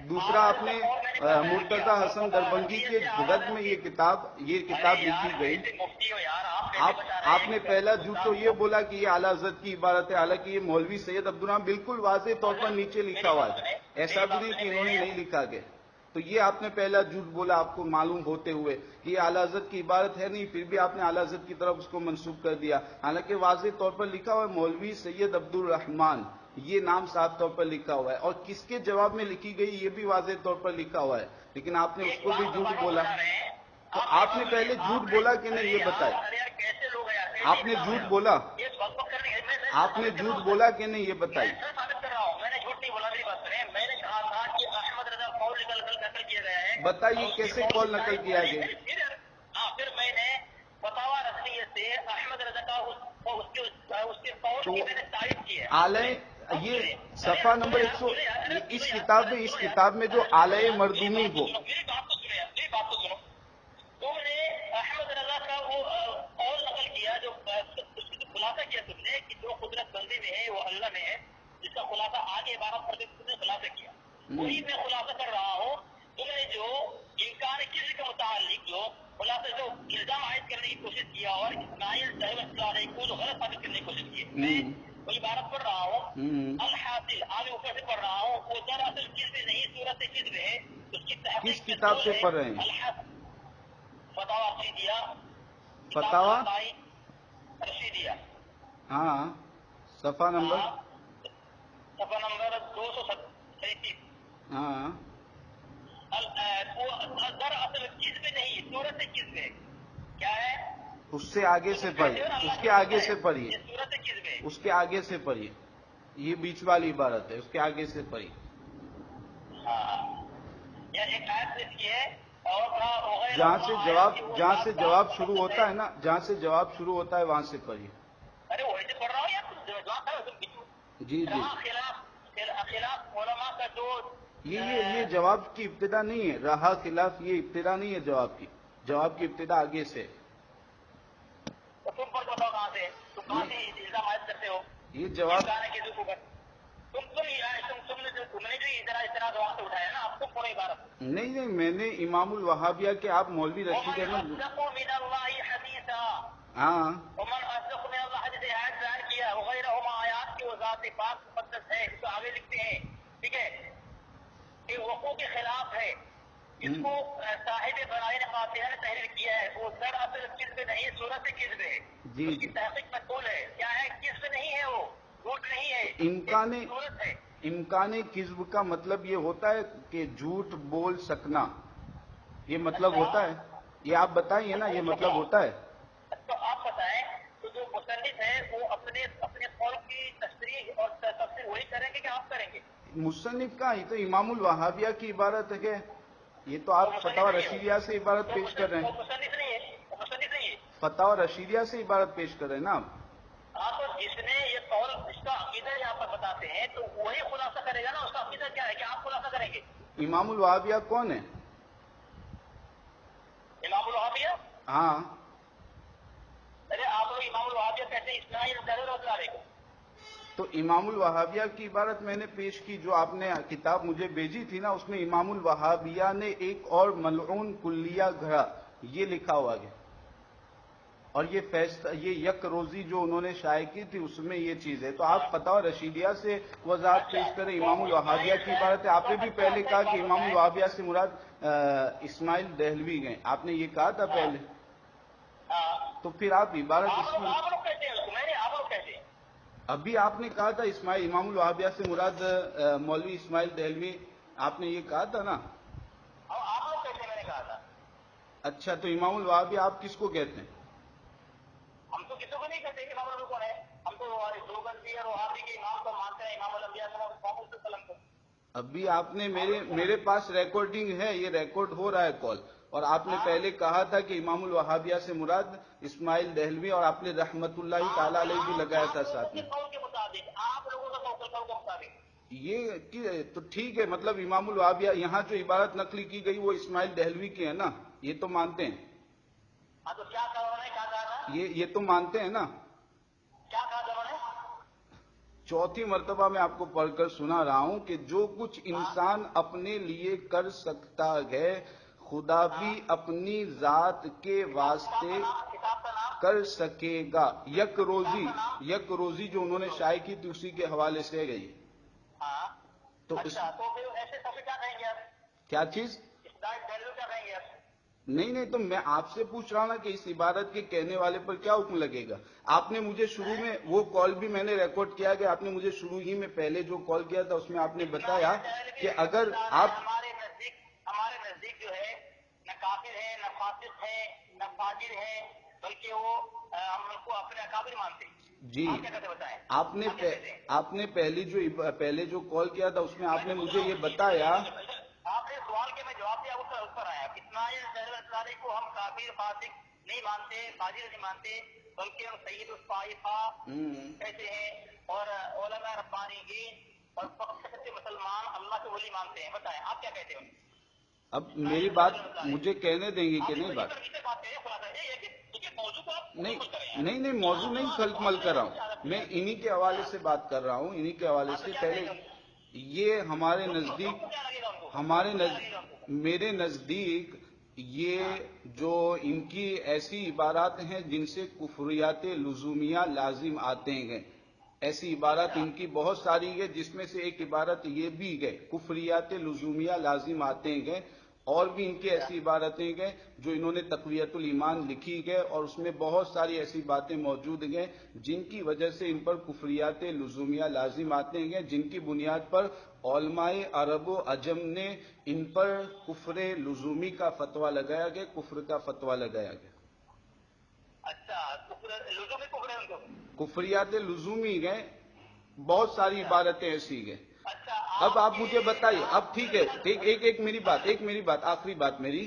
دوسرا آپ نے مرتضی حسن دربندی کے رد میں یہ کتاب لکھی گئی. آپ نے پہلا جھوٹ تو یہ بولا کہ یہ اعلیٰ حضرت کی عبارت ہے, حالانکہ یہ مولوی سید عبدالرحمان بالکل واضح طور پر نیچے لکھا ہوا ہے, ایسا بھی نہیں کہ انہوں نے نہیں لکھا گیا. تو یہ آپ نے پہلا جھوٹ بولا آپ کو معلوم ہوتے ہوئے کہ یہ اعلیٰ حضرت کی عبارت ہے نہیں, پھر بھی آپ نے اعلیٰ حضرت کی طرف اس کو منسوب کر دیا, حالانکہ واضح طور پر لکھا ہوا ہے مولوی سید عبدالرحمان, یہ نام صاف طور پر لکھا ہوا ہے. اور کس کے جواب میں لکھی گئی یہ بھی واضح طور پر لکھا ہوا ہے, لیکن آپ نے اس کو بھی جھوٹ بولا. تو آپ نے پہلے جھوٹ بولا کہ نہیں یہ بتائیں. آپ نے جھوٹ بولا, آپ نے جھوٹ بولا کہ نہیں یہ بتائیں. بتائیے کیسے قول نقل کیا گیا. پھر میں نے فتاوی رسمیہ سے احمد رضا کا اس کے قول کی میں نے تعریف کی ہے. اعلی یہ صفحہ نمبر 100 اس کتاب میں جو اعلی مردومی ہو, میری بات تو سنو. تم نے احمد رضا کا وہ قول نقل کیا جو اس کی خلاصہ کیا تم نے کہ جو قدرت بندی میں ہے وہ اللہ میں ہے, جس کا خلاصہ آگے عبارت پڑھ کے تم نے خلاصہ کیا, وہی میں خلاصہ کر رہا ہوں. تم نے جو انکار کسی کے متعلق جو خلاصہ جو الزام عائد کرنے کی کوشش کیا اور اسماعیل صاحب کو جو غلط ثابت کرنے کی کوشش کی, میں وہ عبارت پڑھ رہا ہوں. الحاصل آگے اوپر سے پڑھ رہا ہوں, وہ دراصل کس میں نہیں صورت کس میں ہے, اس کی کس کتاب سے پڑھ رہے ہیں. فتاوی رشیدیہ, فتاوی رشیدیہ, ہاں صفحہ نمبر 237. ہاں دراصل چیز میں نہیں صورت چیز میں کیا ہے, اس سے آگے سے پڑھیے, اس کے آگے سے پڑھیے, صورت چیز میں اس کے آگے سے پڑھیے. یہ بیچ والی عبارت ہے, اس کے آگے سے پڑھیے. ایک آیت لکھی ہے اور جہاں سے جواب شروع ہوتا ہے نا, جہاں سے جواب شروع ہوتا ہے وہاں سے پڑھیے. ارے وہی سے پڑھ رہا ہوں یار, جی جی. خلاف علماء کا جو یہ جواب کی ابتدا نہیں ہے, رہا خلاف یہ ابتدا نہیں ہے جواب کی ابتدا آگے سے. یہ جواب تم نے جو اعتراض وہاں سے اٹھایا نا، آپ کو پورے عبارت نہیں میں نے امام الوہابیہ کے آپ مولوی رشید احمد ہاں ومن اصدق من اللہ حدیث آیت بیان کیا وغیرہما آیات کی وہ ذات پاک مقدس ہے، اس کو آگے لکھتے ہیں، ٹھیک ہے، کہ وقوع کے خلاف ہے، اس کو صاحب برائے فاتحہ نے تحریر کیا ہے، وہ در اصل کذب نہیں، صورت کذب ہے، اس کی تحقیق مقبول ہے، کیا ہے، کذب نہیں ہے، وہ جھوٹ نہیں ہے، صورت ہے۔ امکان کذب کا مطلب یہ ہوتا ہے کہ جھوٹ بول سکنا، یہ مطلب ہوتا ہے، یہ آپ بتائیے نا، یہ مطلب ہوتا ہے۔ تو آپ بتائیں، تو جو مصنف ہے وہ اپنے قول کی تشریح اور تفسیر وہی کریں گے کہ آپ کریں گے؟ مصنف کا یہ تو امام الوہابیہ کی عبارت ہے کہ یہ تو آپ فتاوی رشیدیہ سے عبارت پیش کر رہے ہیں، مصنف نہیں ہے، مصنف نہیں ہے، فتاوی رشیدیہ سے عبارت پیش کر رہے ہیں نا آپ۔ آپ جس نے یہ قول اس کا عقیدہ یہاں پر بتاتے ہیں تو وہی خلاصہ کرے گا نا، اس کا عقیدہ کیا ہے کہ آپ خلاصہ کریں گے؟ امام الوہابیہ کون ہے؟ امام الوہابیہ؟ ہاں ارے آپ لوگ امام الوہابیہ کہتے ہیں اسماعیل ضرور کو، تو امام الوہابیہ کی عبارت میں نے پیش کی، جو آپ نے کتاب مجھے بھیجی تھی نا، اس میں امام الوہابیہ نے ایک اور ملعون کلیہ گھڑا یہ لکھا ہوا ہے، اور یہ یک روزی جو انہوں نے شائع کی تھی اس میں یہ چیز ہے، تو آپ فتاوی رشیدیہ سے وضاحت پیش کریں۔ امام الوہابیہ کی عبارت ہے، آپ نے بھی پہلے کہا کہ امام الوہابیہ سے مراد اسماعیل دہلوی گئے، آپ نے یہ کہا تھا پہلے، تو پھر آپ عبارت آپ لوگ کہتے ہیں اس کو، میں نے آپ لوگ کہتے ہیں، ابھی آپ نے کہا تھا اسماعیل امام الوہابیہ سے مراد مولوی اسماعیل دہلوی، آپ نے یہ کہا تھا نا۔ آپ لوگ کہتے ہیں، میں نے کہا تھا۔ اچھا، تو امام الوہابیہ آپ کس کو کہتے ہیں؟ ہم تو کسی کو نہیں کہتے کہ امام الوہابی کون ہے، ہم تو دیوبندی اور وہابی کے امام کو مانتے ہیں، امام الانبیاء صلی اللہ علیہ وسلم کو۔ ابھی آپ نے میرے پاس ریکارڈنگ ہے، یہ ریکارڈ ہو رہا ہے کال، اور آپ نے پہلے کہا تھا کہ امام الوہابیہ سے مراد اسماعیل دہلوی، اور آپ نے رحمت اللہ تعالی علیہ بھی لگایا تھا ساتھ میں۔ قول کے مطابق آپ لوگوں کا قول کے مطابق یہ تو ٹھیک ہے، مطلب امام الوہابیہ یہاں جو عبارت نقلی کی گئی وہ اسماعیل دہلوی کی ہے نا، یہ تو مانتے ہیں؟ ہاں تو کیا کہا انہوں نے، کیا کہا تھا، یہ تو مانتے ہیں نا؟ کیا کہا تھا انہوں نے؟ چوتھی مرتبہ میں آپ کو پڑھ کر سنا رہا ہوں کہ جو کچھ انسان اپنے لیے کر سکتا ہے خدا بھی اپنی ذات کے واسطے کر سکے گا۔ یک روزی جو انہوں نے شائع کی تھی اسی کے حوالے سے گئی۔ ہاں تو اچھا، تو پھر ایسے سب کیا کہیں گے آپ؟ کیا چیز؟ اسماعیل دہلوی کیا کہیں گے آپ؟ نہیں تو میں آپ سے پوچھ رہا ہوں نا کہ اس عبارت کے کہنے والے پر کیا حکم لگے گا۔ آپ نے مجھے شروع میں وہ کال بھی میں نے ریکارڈ کیا کہ آپ نے مجھے شروع ہی میں پہلے جو کال کیا تھا اس میں آپ نے بتایا کہ اگر آپ ہمارے نزدیک جو ہے نہ کافر ہے، نہ فاسق ہے، نہ فاجر ہے، بلکہ وہ ہم ان کو اپنے اکابر مانتے ہیں۔ جی، آپ نے پہلے جو کال کیا تھا اس میں آپ نے مجھے یہ بتایا، آپ نے سوال کے میں جواب دیا، اس پر آیا اسماعیل دہلوی کو ہم کافر فاسق نہیں مانتے، فاجر نہیں مانتے، بلکہ ہم سید الطائفہ کہتے ہیں اور علماء ربانیین اور سچے مسلمان اللہ کے ولی مانتے ہیں۔ بتائیں آپ کیا کہتے ہیں؟ اب میری بات مجھے کہنے دیں گے کہ نہیں؟ بات نہیں موضوع نہیں خلق مل کر رہا ہوں میں، انہی کے حوالے سے بات کر رہا ہوں، انہی کے حوالے سے۔ پہلے یہ میرے نزدیک یہ جو ان کی ایسی عبارات ہیں جن سے کفریات لزومیہ لازم آتے ہیں، ایسی عبارت ان کی بہت ساری ہے، جس میں سے ایک عبارت یہ بھی ہے کفریات لزومیہ لازم آتے ہیں، اور بھی ان کی ایسی عبارتیں گئے جو انہوں نے تقویت الایمان لکھی گئے، اور اس میں بہت ساری ایسی باتیں موجود ہیں جن کی وجہ سے ان پر کفریات لزومیہ لازم آتے ہیں، جن کی بنیاد پر علماء عرب و عجم نے ان پر کفر لزومی کا فتویٰ لگایا گیا، کفر کا فتویٰ لگایا گیا۔ اچھا، لزومی کفر ہے ان کو، کفریات لزومی گئے، بہت ساری عبارتیں ایسی گئے۔ اب آپ مجھے بتائیے، اب ٹھیک ہے، ایک میری بات آخری بات میری،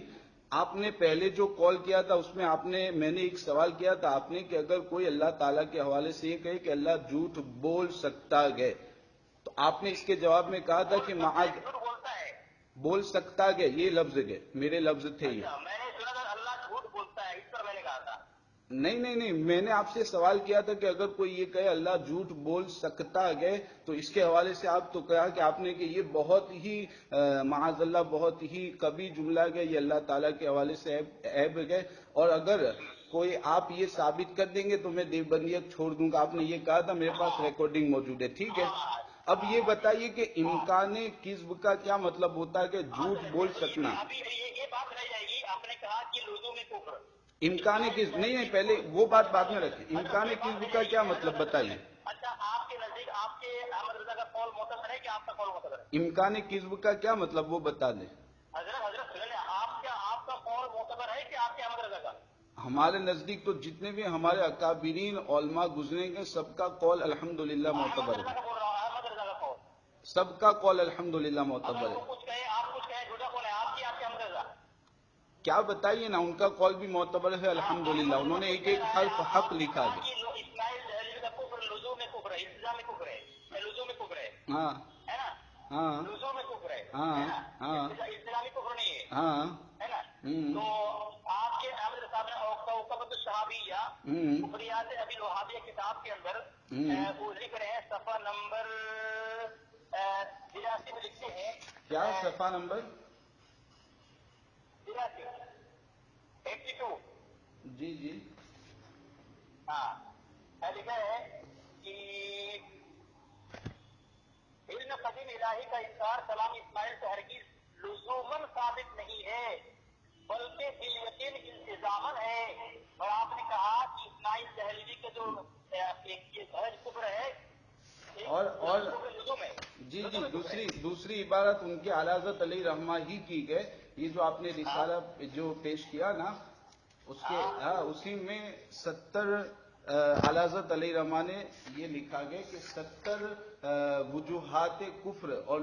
آپ نے پہلے جو کال کیا تھا اس میں میں نے ایک سوال کیا تھا آپ نے کہ اگر کوئی اللہ تعالیٰ کے حوالے سے یہ کہے کہ اللہ جھوٹ بول سکتا ہے، تو آپ نے اس کے جواب میں کہا تھا کہ بول سکتا ہے، یہ لفظ گئے، میرے لفظ تھے یہ۔ میں نے سنا تھا اللہ جھوٹ بولتا ہے، اس پر میں نے کہا تھا۔ نہیں نہیں نہیں، میں نے آپ سے سوال کیا تھا کہ اگر کوئی یہ کہے اللہ جھوٹ بول سکتا ہے تو اس کے حوالے سے آپ تو کہا کہ آپ نے کہ یہ بہت ہی معاذ اللہ بہت ہی کبھی جملہ گئے، یہ اللہ تعالیٰ کے حوالے سے عیب گئے، اور اگر کوئی آپ یہ ثابت کر دیں گے تو میں دیوبندیت چھوڑ دوں گا، آپ نے یہ کہا تھا، میرے پاس ریکارڈنگ موجود ہے، ٹھیک ہے؟ اب یہ بتائیے کہ امکان کذب کا کیا مطلب ہوتا ہے کہ جھوٹ بول سکنا؟ ابھی یہ بات رہ جائے گی، آپ نے کہا کہ لزوم کفر، امکان کذب نہیں نہیں، پہلے وہ بات بعد میں رکھیں، امکان کذب کا کیا مطلب بتائیے؟ اچھا، آپ کے نزدیک آپ کے احمد رضا کا قول معتبر ہے کہ آپ کا قول معتبر ہے؟ امکان کذب کا کیا مطلب وہ بتا دیں۔ حضرت سنیں، آپ کا قول معتبر ہے کہ آپ کے احمد رضا کا؟ ہمارے نزدیک تو جتنے بھی ہمارے اکابرین علماء گزریں گے سب کا قول الحمدللہ معتبر ہے، احمد رضا کا قول، سب کا قول الحمدللہ معتبر ہے۔ آپ کچھ کہیں جھوٹا قول ہے آپ کی، آپ کے احمد رضا؟ کیا بتائیے نا، ان کا قول بھی معتبر ہے الحمدللہ، انہوں نے ایک ایک حرف حق لکھا ہے۔ اسماعیل دہلوی کا کفر لزوم کفر ہے، التزام کفر ہے، لزوم کفر ہے، ہاں ہے نا؟ ہاں لزوم کفر ہے، ہاں ہاں التزامی کفر نہیں ہے، ہاں ہے نا؟ تو آپ کے احمد رضا صاحب نے اوقات الشہابیہ کفریات ابی الوہابیہ کتاب کے اندر وہ لکھ رہے ہیں، صفحہ نمبر 82 میں لکھتے ہیں، کیا صفحہ نمبر 82؟ جی جی ہاں، لکھا ہے کہ علم قدیم الہی کا انکار کلام اسماعیل سے ہرگز لزوماً ثابت نہیں ہے بلکہ بالیقین التزاماً ہے، اور آپ نے کہا کہ اسماعیل دہلوی کے جو کفر ہے اور جی جی، دوسری عبارت ان کے اعلی حضرت علیہ رحمہ ہی کی گئے، یہ جو آپ نے رسالہ جو پیش کیا نا اس کے اسی میں 70 اعلی حضرت علیہ رحمہ نے یہ لکھا گیا کہ 70 وجوہات کفر، اور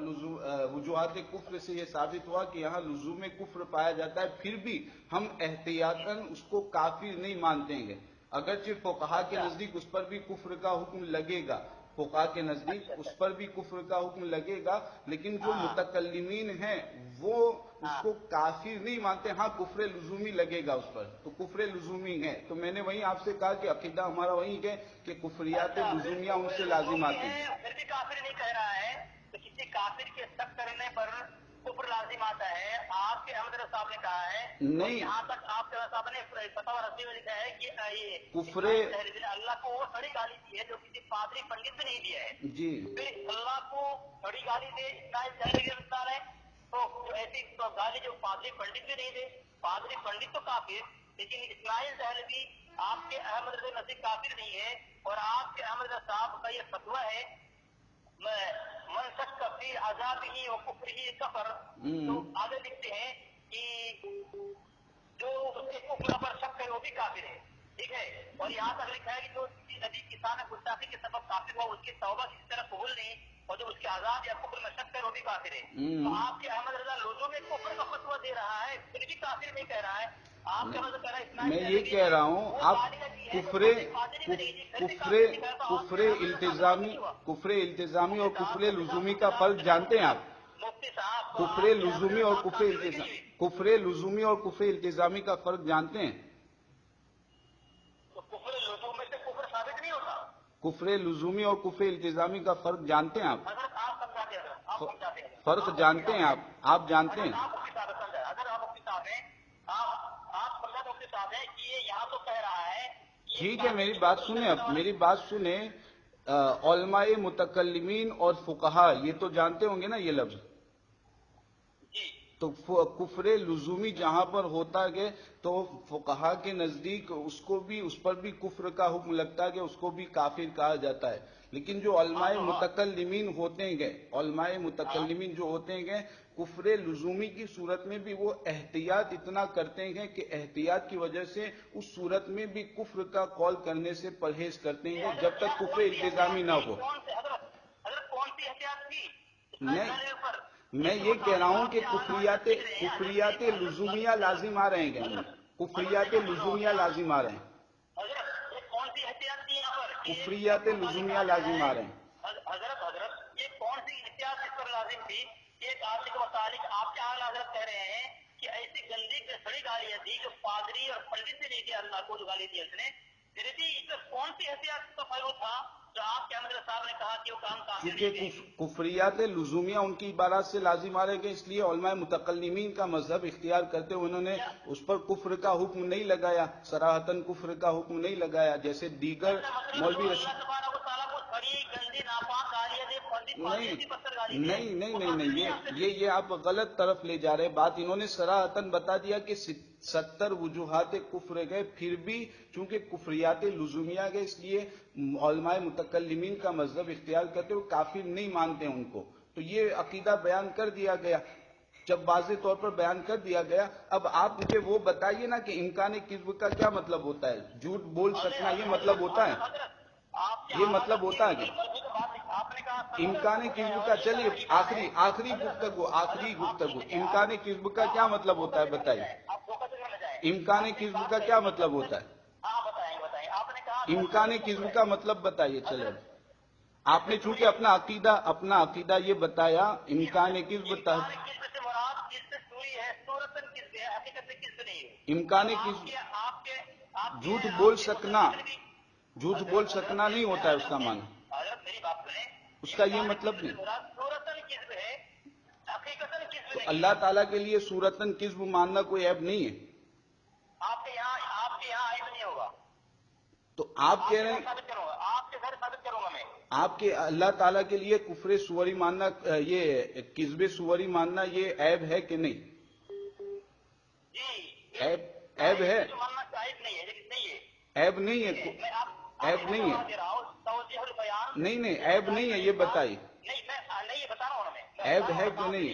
وجوہات کفر سے یہ ثابت ہوا کہ یہاں لزوم کفر پایا جاتا ہے، پھر بھی ہم احتیاطاً اس کو کافر نہیں مانتے ہیں، اگرچہ فقہا کے نزدیک اس پر بھی کفر کا حکم لگے گا، فقہا کے نزدیک اس پر بھی کفر کا حکم لگے گا، لیکن جو متکلمین ہیں وہ اس کو کافر نہیں مانتے، ہاں کفر لزومی لگے گا اس پر، تو کفر لزومی ہے، تو میں نے وہیں آپ سے کہا کہ عقیدہ ہمارا وہیں ہے کہ کفریات لزومیہ ان سے لازم آتی ہیں۔ پھر بھی کافر نہیں کہہ رہا ہے تو کسی کافر کے شک کرنے پر کفر لازم آتا ہے، آپ کے احمد رضا صاحب نے کہا ہے، نہیں، یہاں تک آپ کے صاحب نے فتاوی رضوی میں لکھا ہے کہ یہ کفر اللہ کو وہ بڑی گالی دی ہے جو کسی پادری پنڈت سے نہیں دیا ہے، جی پھر اللہ کو بڑی گالی دے اسماعیل دہلوی کے مثال ہے، تو ایسی تو گالی جو پادری پنڈت بھی نہیں دے، پادری پنڈت تو کافر، لیکن اسماعیل دہلوی آپ کے احمد رضا نزدیک کافر نہیں ہے، اور آپ کے احمد رضا صاحب کا یہ فتویٰ ہے من شک فی عذابہ و کفرہ کفر، تو آگے لکھتے ہیں کہ جو اس کے کفر پر شک ہے وہ بھی کافر ہے، ٹھیک ہے، اور یہاں تک لکھا ہے کہ جو کسی نبی کسان گستاخی کے سبب کافر ہوا اس کی توبہ کسی طرح قبول نہیں، اور جو اس کے عذاب یا کفر میں شک ہے وہ بھی کافر ہے، تو آپ کے احمد رضا لوگوں میں کفر کا فتویٰ دے رہا ہے، پھر بھی کافر نہیں کہہ رہا ہے، آپ کا مطلب کہہ رہا ہے میں یہ کہہ رہا ہوں آپ کفر التزامی اور کفر لزومی کا فرق جانتے ہیں؟ آپ مفتی صاحب کفر لزومی اور کفر لزومی اور کفر التزامی کا فرق جانتے ہیں؟ تو کفر لزوم میں سے کفر ثابت نہیں ہوتا، کفر لزومی اور کفر التزامی کا فرق جانتے ہیں آپ؟ حضرت آپ سمجھاتے ہیں، آپ سمجھاتے ہیں، فرق جانتے ہیں آپ جانتے ہیں؟ آپ مفتی صاحب سمجھائیں، اگر آپ مفتی صاحب ہیں، آپ سمجھا مفتی صاحب ہیں کہ یہ یہاں تو کہہ رہا ہے، ٹھیک ہے میری بات سنیں، اب میری بات سنیں، علماء متکلمین اور فقہا یہ تو جانتے ہوں گے نا یہ لفظ، تو کفر لزومی جہاں پر ہوتا ہے تو فقہا کے نزدیک اس پر بھی کفر کا حکم لگتا ہے کہ اس کو بھی کافر کہا جاتا ہے، لیکن جو علماء متکلمین ہوتے ہیں علماء متکلمین جو ہوتے ہیں کفر لزومی کی صورت میں بھی وہ احتیاط اتنا کرتے ہیں کہ احتیاط کی وجہ سے اس صورت میں بھی کفر کا قول کرنے سے پرہیز کرتے ہیں جب تک کفر التزامی نہ ہو۔ میں یہ کہہ رہا ہوں کہ کفریات لزومیہ لازم آ رہے ہیں، کفریات لزومیہ لازم آ رہے ہیں، کفریات لزومیہ لازم آ رہے ہیں۔ حضرت یہ کون سی احتیاط اس پر لازم تھی؟ ایک آپ کے متعلق آپ کے اعلیٰ حضرت کہہ رہے ہیں کہ ایسی گندی سڑی گالیاں دی جو پادری اور پنڈت سے نہیں دیا اللہ کو جو گالی دی اس نے. میرے جی اس میں کون سی حیثیت تو فائدہ تھا جو آپ کے احمد صاحب نے کہا کہ وہ کام کامیاب نہیں کیونکہ کفریات لزومیہ ان کی عبارات سے لازم آ رہے گے، اس لیے علماء متکلمین کا مذہب اختیار کرتے ہوئے انہوں نے اس پر کفر کا حکم نہیں لگایا، صراحتاً کفر کا حکم نہیں لگایا، جیسے دیگر مولوی رشید. نہیں یہ آپ غلط طرف لے جا رہے. بات انہوں نے صراحتاً بتا دیا کہ 70 وجوہات کفر گئے، پھر بھی چونکہ کفریات لزومیہ گئے اس لیے علماء متکلمین کا مذہب اختیار کرتے ہوئے کافر نہیں مانتے ان کو. تو یہ عقیدہ بیان کر دیا گیا. جب واضح طور پر بیان کر دیا گیا، اب آپ مجھے وہ بتائیے نا کہ امکان کذب کا کیا مطلب ہوتا ہے؟ جھوٹ بول سکنا یہ مطلب ہوتا ہے؟ یہ مطلب ہوتا ہے کہ امکان کذب کا، چلیے آخری گفتگو امکان کذب کا کیا مطلب ہوتا ہے بتائیے. امکان کذب کا کیا مطلب ہوتا ہے؟ امکان کذب کا مطلب بتائیے. چلے آپ نے چونکہ اپنا عقیدہ یہ بتایا امکان کذب امکان کذب جھوٹ بول سکنا نہیں ہوتا ہے اس کا معنی. اس کا یہ مطلب نہیں. تو اللہ تعالیٰ کے لیے صورتاً کذب ماننا کوئی عیب نہیں ہے. آپ کے یہاں عیب نہیں ہوگا. تو آپ کہہ رہے ہیں آپ کے گھر ثابت کروں گا میں. آپ کے اللہ تعالیٰ کے لیے کفر سوری ماننا، یہ کذب سوری ماننا یہ عیب ہے کہ نہیں؟ جی عیب ہے. عیب نہیں ہے. عیب نہیں ہے. نہیں عیب نہیں ہے، یہ بتائیے. نہیں بتا رہا ہوں میں. عیب ہے کہ نہیں ہے؟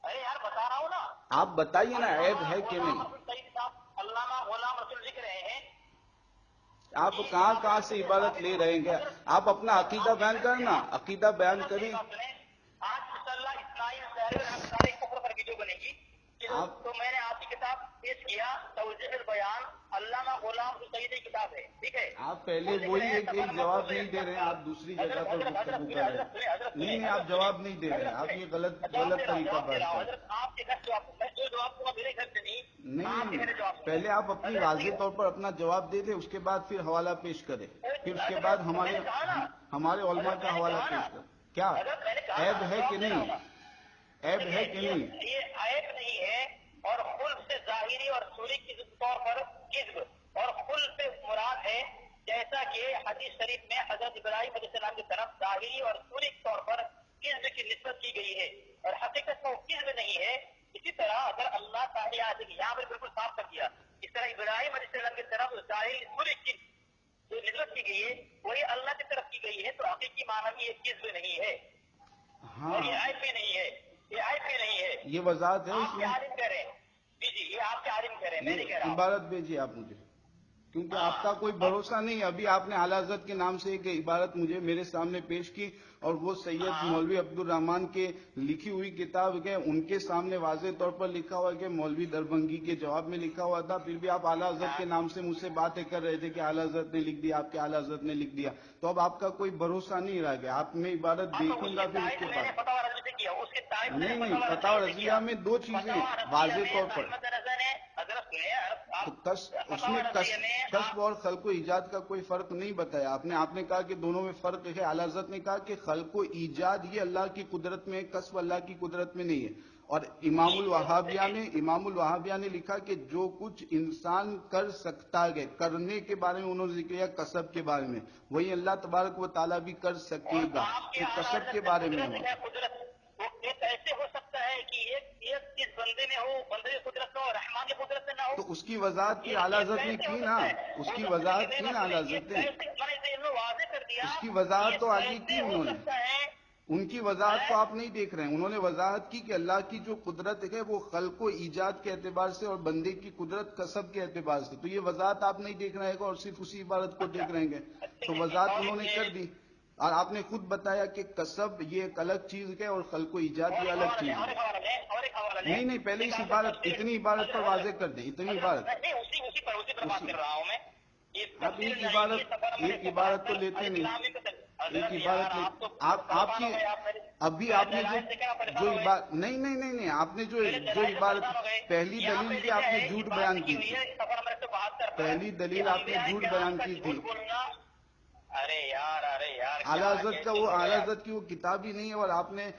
ارے یار بتا رہا ہوں نا. آپ بتائیے نا عیب ہے کہ نہیں. علامہ غلام رسول لکھ رہے ہیں. آپ کہاں سے عبادت لے رہے ہیں؟ آپ اپنا عقیدہ بیان کرنا، عقیدہ بیان کریں. آج انشاءاللہ اسماعیل سارے کفر پر ویڈیو بنے گی. تو میں نے آپ کی کتاب پیش کیا توضیح البیان، علامہ غلام رسول کی کتاب ہے، ٹھیک ہے. آپ پہلے وہی ایک جواب نہیں دے رہے ہیں، آپ دوسری جگہ پر گفتگو کر رہے ہیں. نہیں آپ جواب نہیں دے رہے ہیں، آپ یہ غلط طریقہ بات کر رہے ہیں. آپ کے گھر جواب کو میرے گھر سے نہیں پہلے آپ اپنی واضح طور پر اپنا جواب دے دیں، اس کے بعد پھر حوالہ پیش کریں، پھر اس کے بعد ہمارے علماء کا حوالہ پیش کریں. کیا عیب ہے کہ نہیں؟ عیب ہے کہ نہیں؟ یہ عیب نہیں ہے. اور خلف سے ظاہری اور سوری کے طور پر کذب، اور خلف سے مراد ہے جیسا کہ حدیث شریف میں حضرت ابراہیم علیہ السلام کی طرف ظاہری اور سوری کے طور پر کذب کی نسبت کی گئی ہے، اور حقیقت میں وہ کذب نہیں ہے. اسی طرح اگر اللہ تعالیٰ یہاں پر بالکل صاف کر دیا، اس طرح ابراہیم علیہ السلام کی طرف ظاہری سوری کی جو نسبت کی گئی ہے وہی اللہ کی طرف کی گئی ہے، تو حقیقی معنی میں یہ کذب نہیں ہے. ہاں یہ عیب بھی نہیں ہے، یہ عیب بھی نہیں ہے. یہ وضاحت ہے اس آپ کے میں. عالم کہہ رہے ہیں. جی یہ آپ کے عالم کہہ رہے ہیں، میں نہیں کہہ رہا ہوں. عبارت بھیجیے آپ مجھے، کیونکہ آپ کا کوئی بھروسہ نہیں. ابھی آپ نے اعلیٰ حضرت کے نام سے ایک عبارت مجھے میرے سامنے پیش کی، اور وہ سید مولوی عبد الرحمان کے لکھی ہوئی کتاب ہے، ان کے سامنے واضح طور پر لکھا ہوا ہے کہ مولوی دربنگی کے جواب میں لکھا ہوا تھا. پھر بھی آپ اعلیٰ حضرت کے نام سے مجھ سے باتیں کر رہے تھے کہ اعلیٰ حضرت نے لکھ دیا، آپ کے اعلیٰ حضرت نے لکھ دیا. تو اب آپ کا کوئی بھروسہ نہیں رہ گیا. آپ میں عبارت دیکھوں گا پھر اس کے بعد. نہیں فتح رضیہ میں دو چیزیں واضح طور پر، اس میں کسب اور خلق و ایجاد کا کوئی فرق نہیں بتایا آپ نے کہا کہ دونوں میں فرق ہے. اعلیٰ حضرت نے کہا کہ خلق و ایجاد یہ اللہ کی قدرت میں ہے، کسب اللہ کی قدرت میں نہیں ہے. اور امام الوہابیہ نے لکھا کہ جو کچھ انسان کر سکتا ہے، کرنے کے بارے میں انہوں نے ذکر کیا، کسب کے بارے میں وہی اللہ تبارک و تعالیٰ بھی کر سکے گا. تو کسب کے بارے میں ایسے ہو سکتا ہے کہ ایک اس بندے میں ہو، بندے کی قدرت میں ہو، رحمان کی قدرت میں نہ ہو. تو اس کی وضاحت کی اعلیٰ حضرت نے کی نا، اس کی وضاحت کی نا اعلیٰ حضرت نے. اس کی وضاحت تو آگے کی انہوں نے. ان کی وضاحت تو آپ نہیں دیکھ رہے ہیں. انہوں نے وضاحت کی کہ اللہ کی جو قدرت ہے وہ خلق و ایجاد کے اعتبار سے اور بندے کی قدرت کسب کے اعتبار سے. تو یہ وضاحت آپ نہیں دیکھ رہے ہیں اور صرف اسی عبارت کو دیکھ رہے ہیں. تو وضاحت انہوں نے کر دی، اور آپ نے خود بتایا کہ کسب یہ ایک الگ چیز ہے اور خلق و ایجاد یہ الگ چیز ہے. نہیں پہلے اس عبارت اتنی عبارت پر واضح کر دیں. اتنی عبارت آپ ایک عبارت تو لیتے نہیں. ایک عبارت آپ کی ابھی آپ نے جو عبارت نہیں آپ نے جو عبارت پہلی دلیل کی آپ نے جھوٹ بیان کی تھی. پہلی دلیل آپ نے جھوٹ بیان کی تھی. ارے یار اعلیٰ حضرت کا وہ اعلیٰ حضرت کی وہ کتاب ہی نہیں ہے، اور آپ نے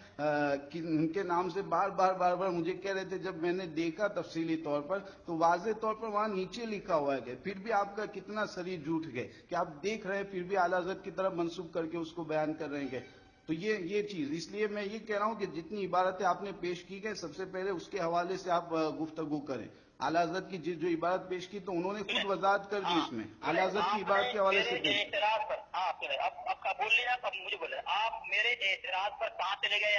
ان کے نام سے بار بار مجھے کہہ رہے تھے. جب میں نے دیکھا تفصیلی طور پر تو واضح طور پر وہاں نیچے لکھا ہوا ہے. پھر بھی آپ کا کتنا سری جھوٹ ہے کہ آپ دیکھ رہے ہیں پھر بھی اعلیٰ حضرت کی طرف منسوب کر کے اس کو بیان کر رہے ہیں. تو یہ چیز اس لیے میں یہ کہہ رہا ہوں کہ جتنی عبارتیں آپ نے پیش کی گئی سب سے پہلے اس کے حوالے سے آپ گفتگو کریں. اعلیٰ حضرت کی جو عبارت پیش کی تو انہوں نے خود وضاحت کر دی اس میں. اعلیٰ حضرت کی عبارت کے حوالے سے پیش. اب کا بول لیا اب مجھے بولے آپ میرے اعتراض پر کہاں چلے گئے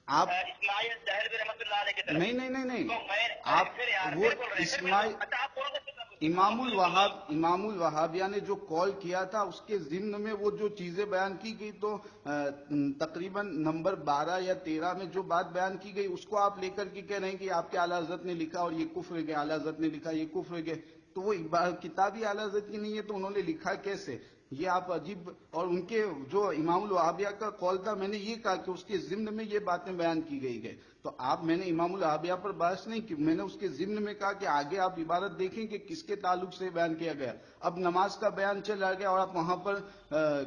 آپ اسماعیل دہلوی رحمۃ اللہ علیہ کی طرف. نہیں آپ وہ اسماعیل امام الوہابیہ نے جو کال کیا تھا اس کے ضمن میں وہ جو چیزیں بیان کی گئی تو تقریباً نمبر 12 یا 13 میں جو بات بیان کی گئی اس کو آپ لے کر کے کہہ رہے ہیں کہ آپ کے اعلیٰ حضرت نے لکھا اور یہ کفر ہے. اعلیٰ حضرت نے لکھا یہ کفر ہے. تو وہ کتاب ہی اعلیٰ حضرت کی نہیں ہے تو انہوں نے لکھا کیسے؟ یہ آپ عجیب. اور ان کے جو امام الوہابیہ کا قول تھا میں نے یہ کہا کہ اس کے ضمن میں یہ باتیں بیان کی گئی ہے. تو میں نے امام الوہابیہ پر بحث نہیں کی، میں نے اس کے ضمن میں کہا کہ آگے آپ عبارت دیکھیں کہ کس کے تعلق سے بیان کیا گیا. اب نماز کا بیان چلا گیا اور آپ وہاں پر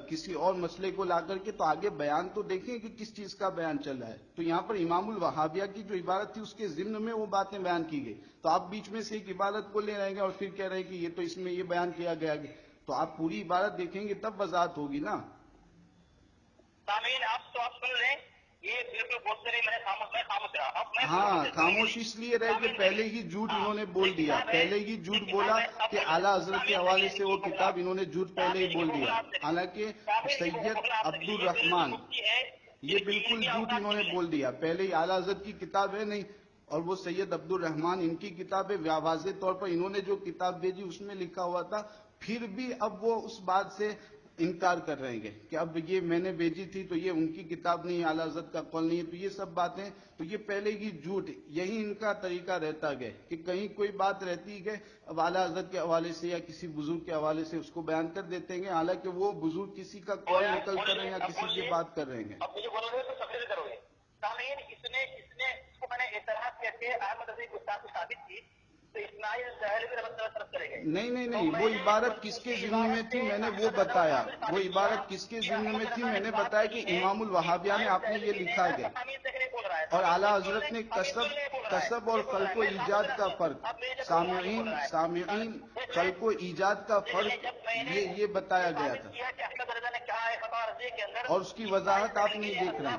کسی اور مسئلے کو لا کر کے تو آگے بیان تو دیکھیں کہ کس چیز کا بیان چل رہا ہے. تو یہاں پر امام الوہابیہ کی جو عبارت تھی اس کے ضمن میں وہ باتیں بیان کی گئی. تو آپ بیچ میں سے ایک عبارت کو لے رہے گے اور پھر کہہ رہے ہیں کہ یہ تو اس میں یہ بیان کیا گیا. تو آپ پوری عبارت دیکھیں گے تب وضاحت ہوگی نا. سامعین آپ سن رہے ہیں یہ بالکل بولتے رہے، میں خاموش رہا. ہاں خاموش اس لیے رہے کہ پہلے ہی جھوٹ انہوں نے بول دیا. پہلے ہی جھوٹ بولا کہ اعلیٰ حضرت کے حوالے سے وہ کتاب انہوں نے جھوٹ پہلے ہی بول دیا. حالانکہ سید عبد الرحمان یہ بالکل جھوٹ انہوں نے بول دیا. پہلے ہی اعلیٰ حضرت کی کتاب ہے نہیں اور وہ سید عبد الرحمان ان کی کتاب ہے. واضح طور پر انہوں نے جو کتاب بھیجی اس میں لکھا ہوا تھا. پھر بھی اب وہ اس بات سے انکار کر رہے ہیں کہ اب یہ میں نے بھیجی تھی تو یہ ان کی کتاب نہیں، اعلیٰ حضرت کا قول نہیں ہے. تو یہ سب باتیں تو یہ پہلے ہی جھوٹ. یہی ان کا طریقہ رہتا گیا کہ کہیں کوئی بات رہتی ہے اب اعلیٰ حضرت کے حوالے سے یا کسی بزرگ کے حوالے سے اس کو بیان کر دیتے ہیں، حالانکہ وہ بزرگ کسی کا قول نقل کر رہے ہیں یا کسی کی بات کر رہے ہیں. اب مجھے بولو گے تو سب کرو گے. اس کو میں نے اعتراض کر کے احمد عزیز گستاخ کو ثابت کی تو اسماعیل دہلوی رحمۃ اللہ طرف چلے گئے. نہیں وہ عبارت کس کے ضمن میں تھی میں نے وہ بتایا. وہ عبارت کس کے ضمن میں تھی میں نے بتایا کہ امام الوہابیہ نے آپ نے یہ لکھا ہے اور اعلیٰ حضرت نے کسب اور خلق و ایجاد کا فرق. سامعین خلق و ایجاد کا فرق یہ بتایا گیا تھا اور اس کی وضاحت آپ نہیں دیکھ رہے ہیں.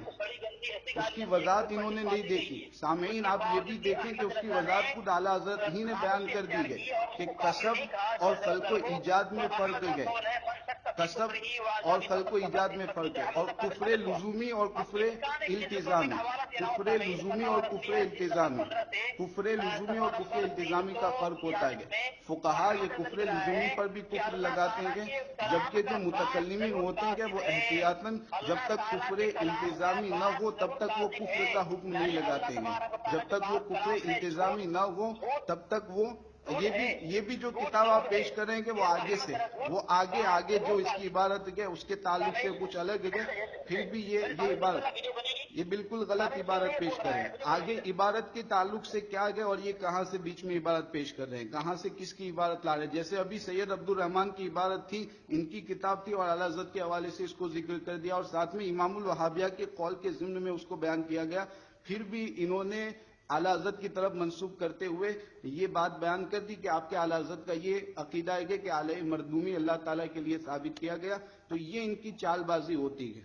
اس کی وضاحت انہوں نے نہیں دیکھی. سامعین آپ یہ بھی دیکھیں کہ اس کی وضاحت خود اعلیٰ حضرت ہی نے بیان کر دی گئی کہ کسب اور خلق و ایجاد میں فرق ہے. کسب اور خلق و ایجاد میں فرق ہے اور کفر لزومی اور کفر التزامی. کفر لزومی اور کفر التزامی. کفر لزومی اور کفر التزامی کا فرق ہوتا ہے. فقہا یہ کفر لزومی پر بھی کفر لگاتے ہیں جبکہ جو متکلمین ہوتے ہیں وہ احتیاطاً جب تک کفر التزامی نہ ہو تب تک وہ کفر کا حکم نہیں لگاتے ہیں. جب تک وہ کفر التزامی نہ ہو تب تک وہ یہ بھی جو کتاب آپ پیش کریں گے وہ آگے سے وہ آگے جو اس کی عبارت ہے اس کے تعلق سے کچھ الگ ہے. پھر بھی یہ عبارت یہ بالکل غلط عبارت پیش کریں. آگے عبارت کے تعلق سے کیا ہے اور یہ کہاں سے بیچ میں عبارت پیش کر رہے ہیں، کہاں سے کس کی عبارت لا رہے ہیں. جیسے ابھی سید عبد الرحمان کی عبارت تھی، ان کی کتاب تھی اور اعلیٰ حضرت کے حوالے سے اس کو ذکر کر دیا اور ساتھ میں امام الوہابیہ کے قول کے ضمن میں اس کو بیان کیا گیا. پھر بھی انہوں نے اعلیٰ حضرت کی طرف منسوب کرتے ہوئے یہ بات بیان کر دی کہ آپ کے اعلیٰ حضرت کا یہ عقیدہ ہے کہ علیہ مردومی اللہ تعالیٰ کے لیے ثابت کیا گیا. تو یہ ان کی چال بازی ہوتی ہے.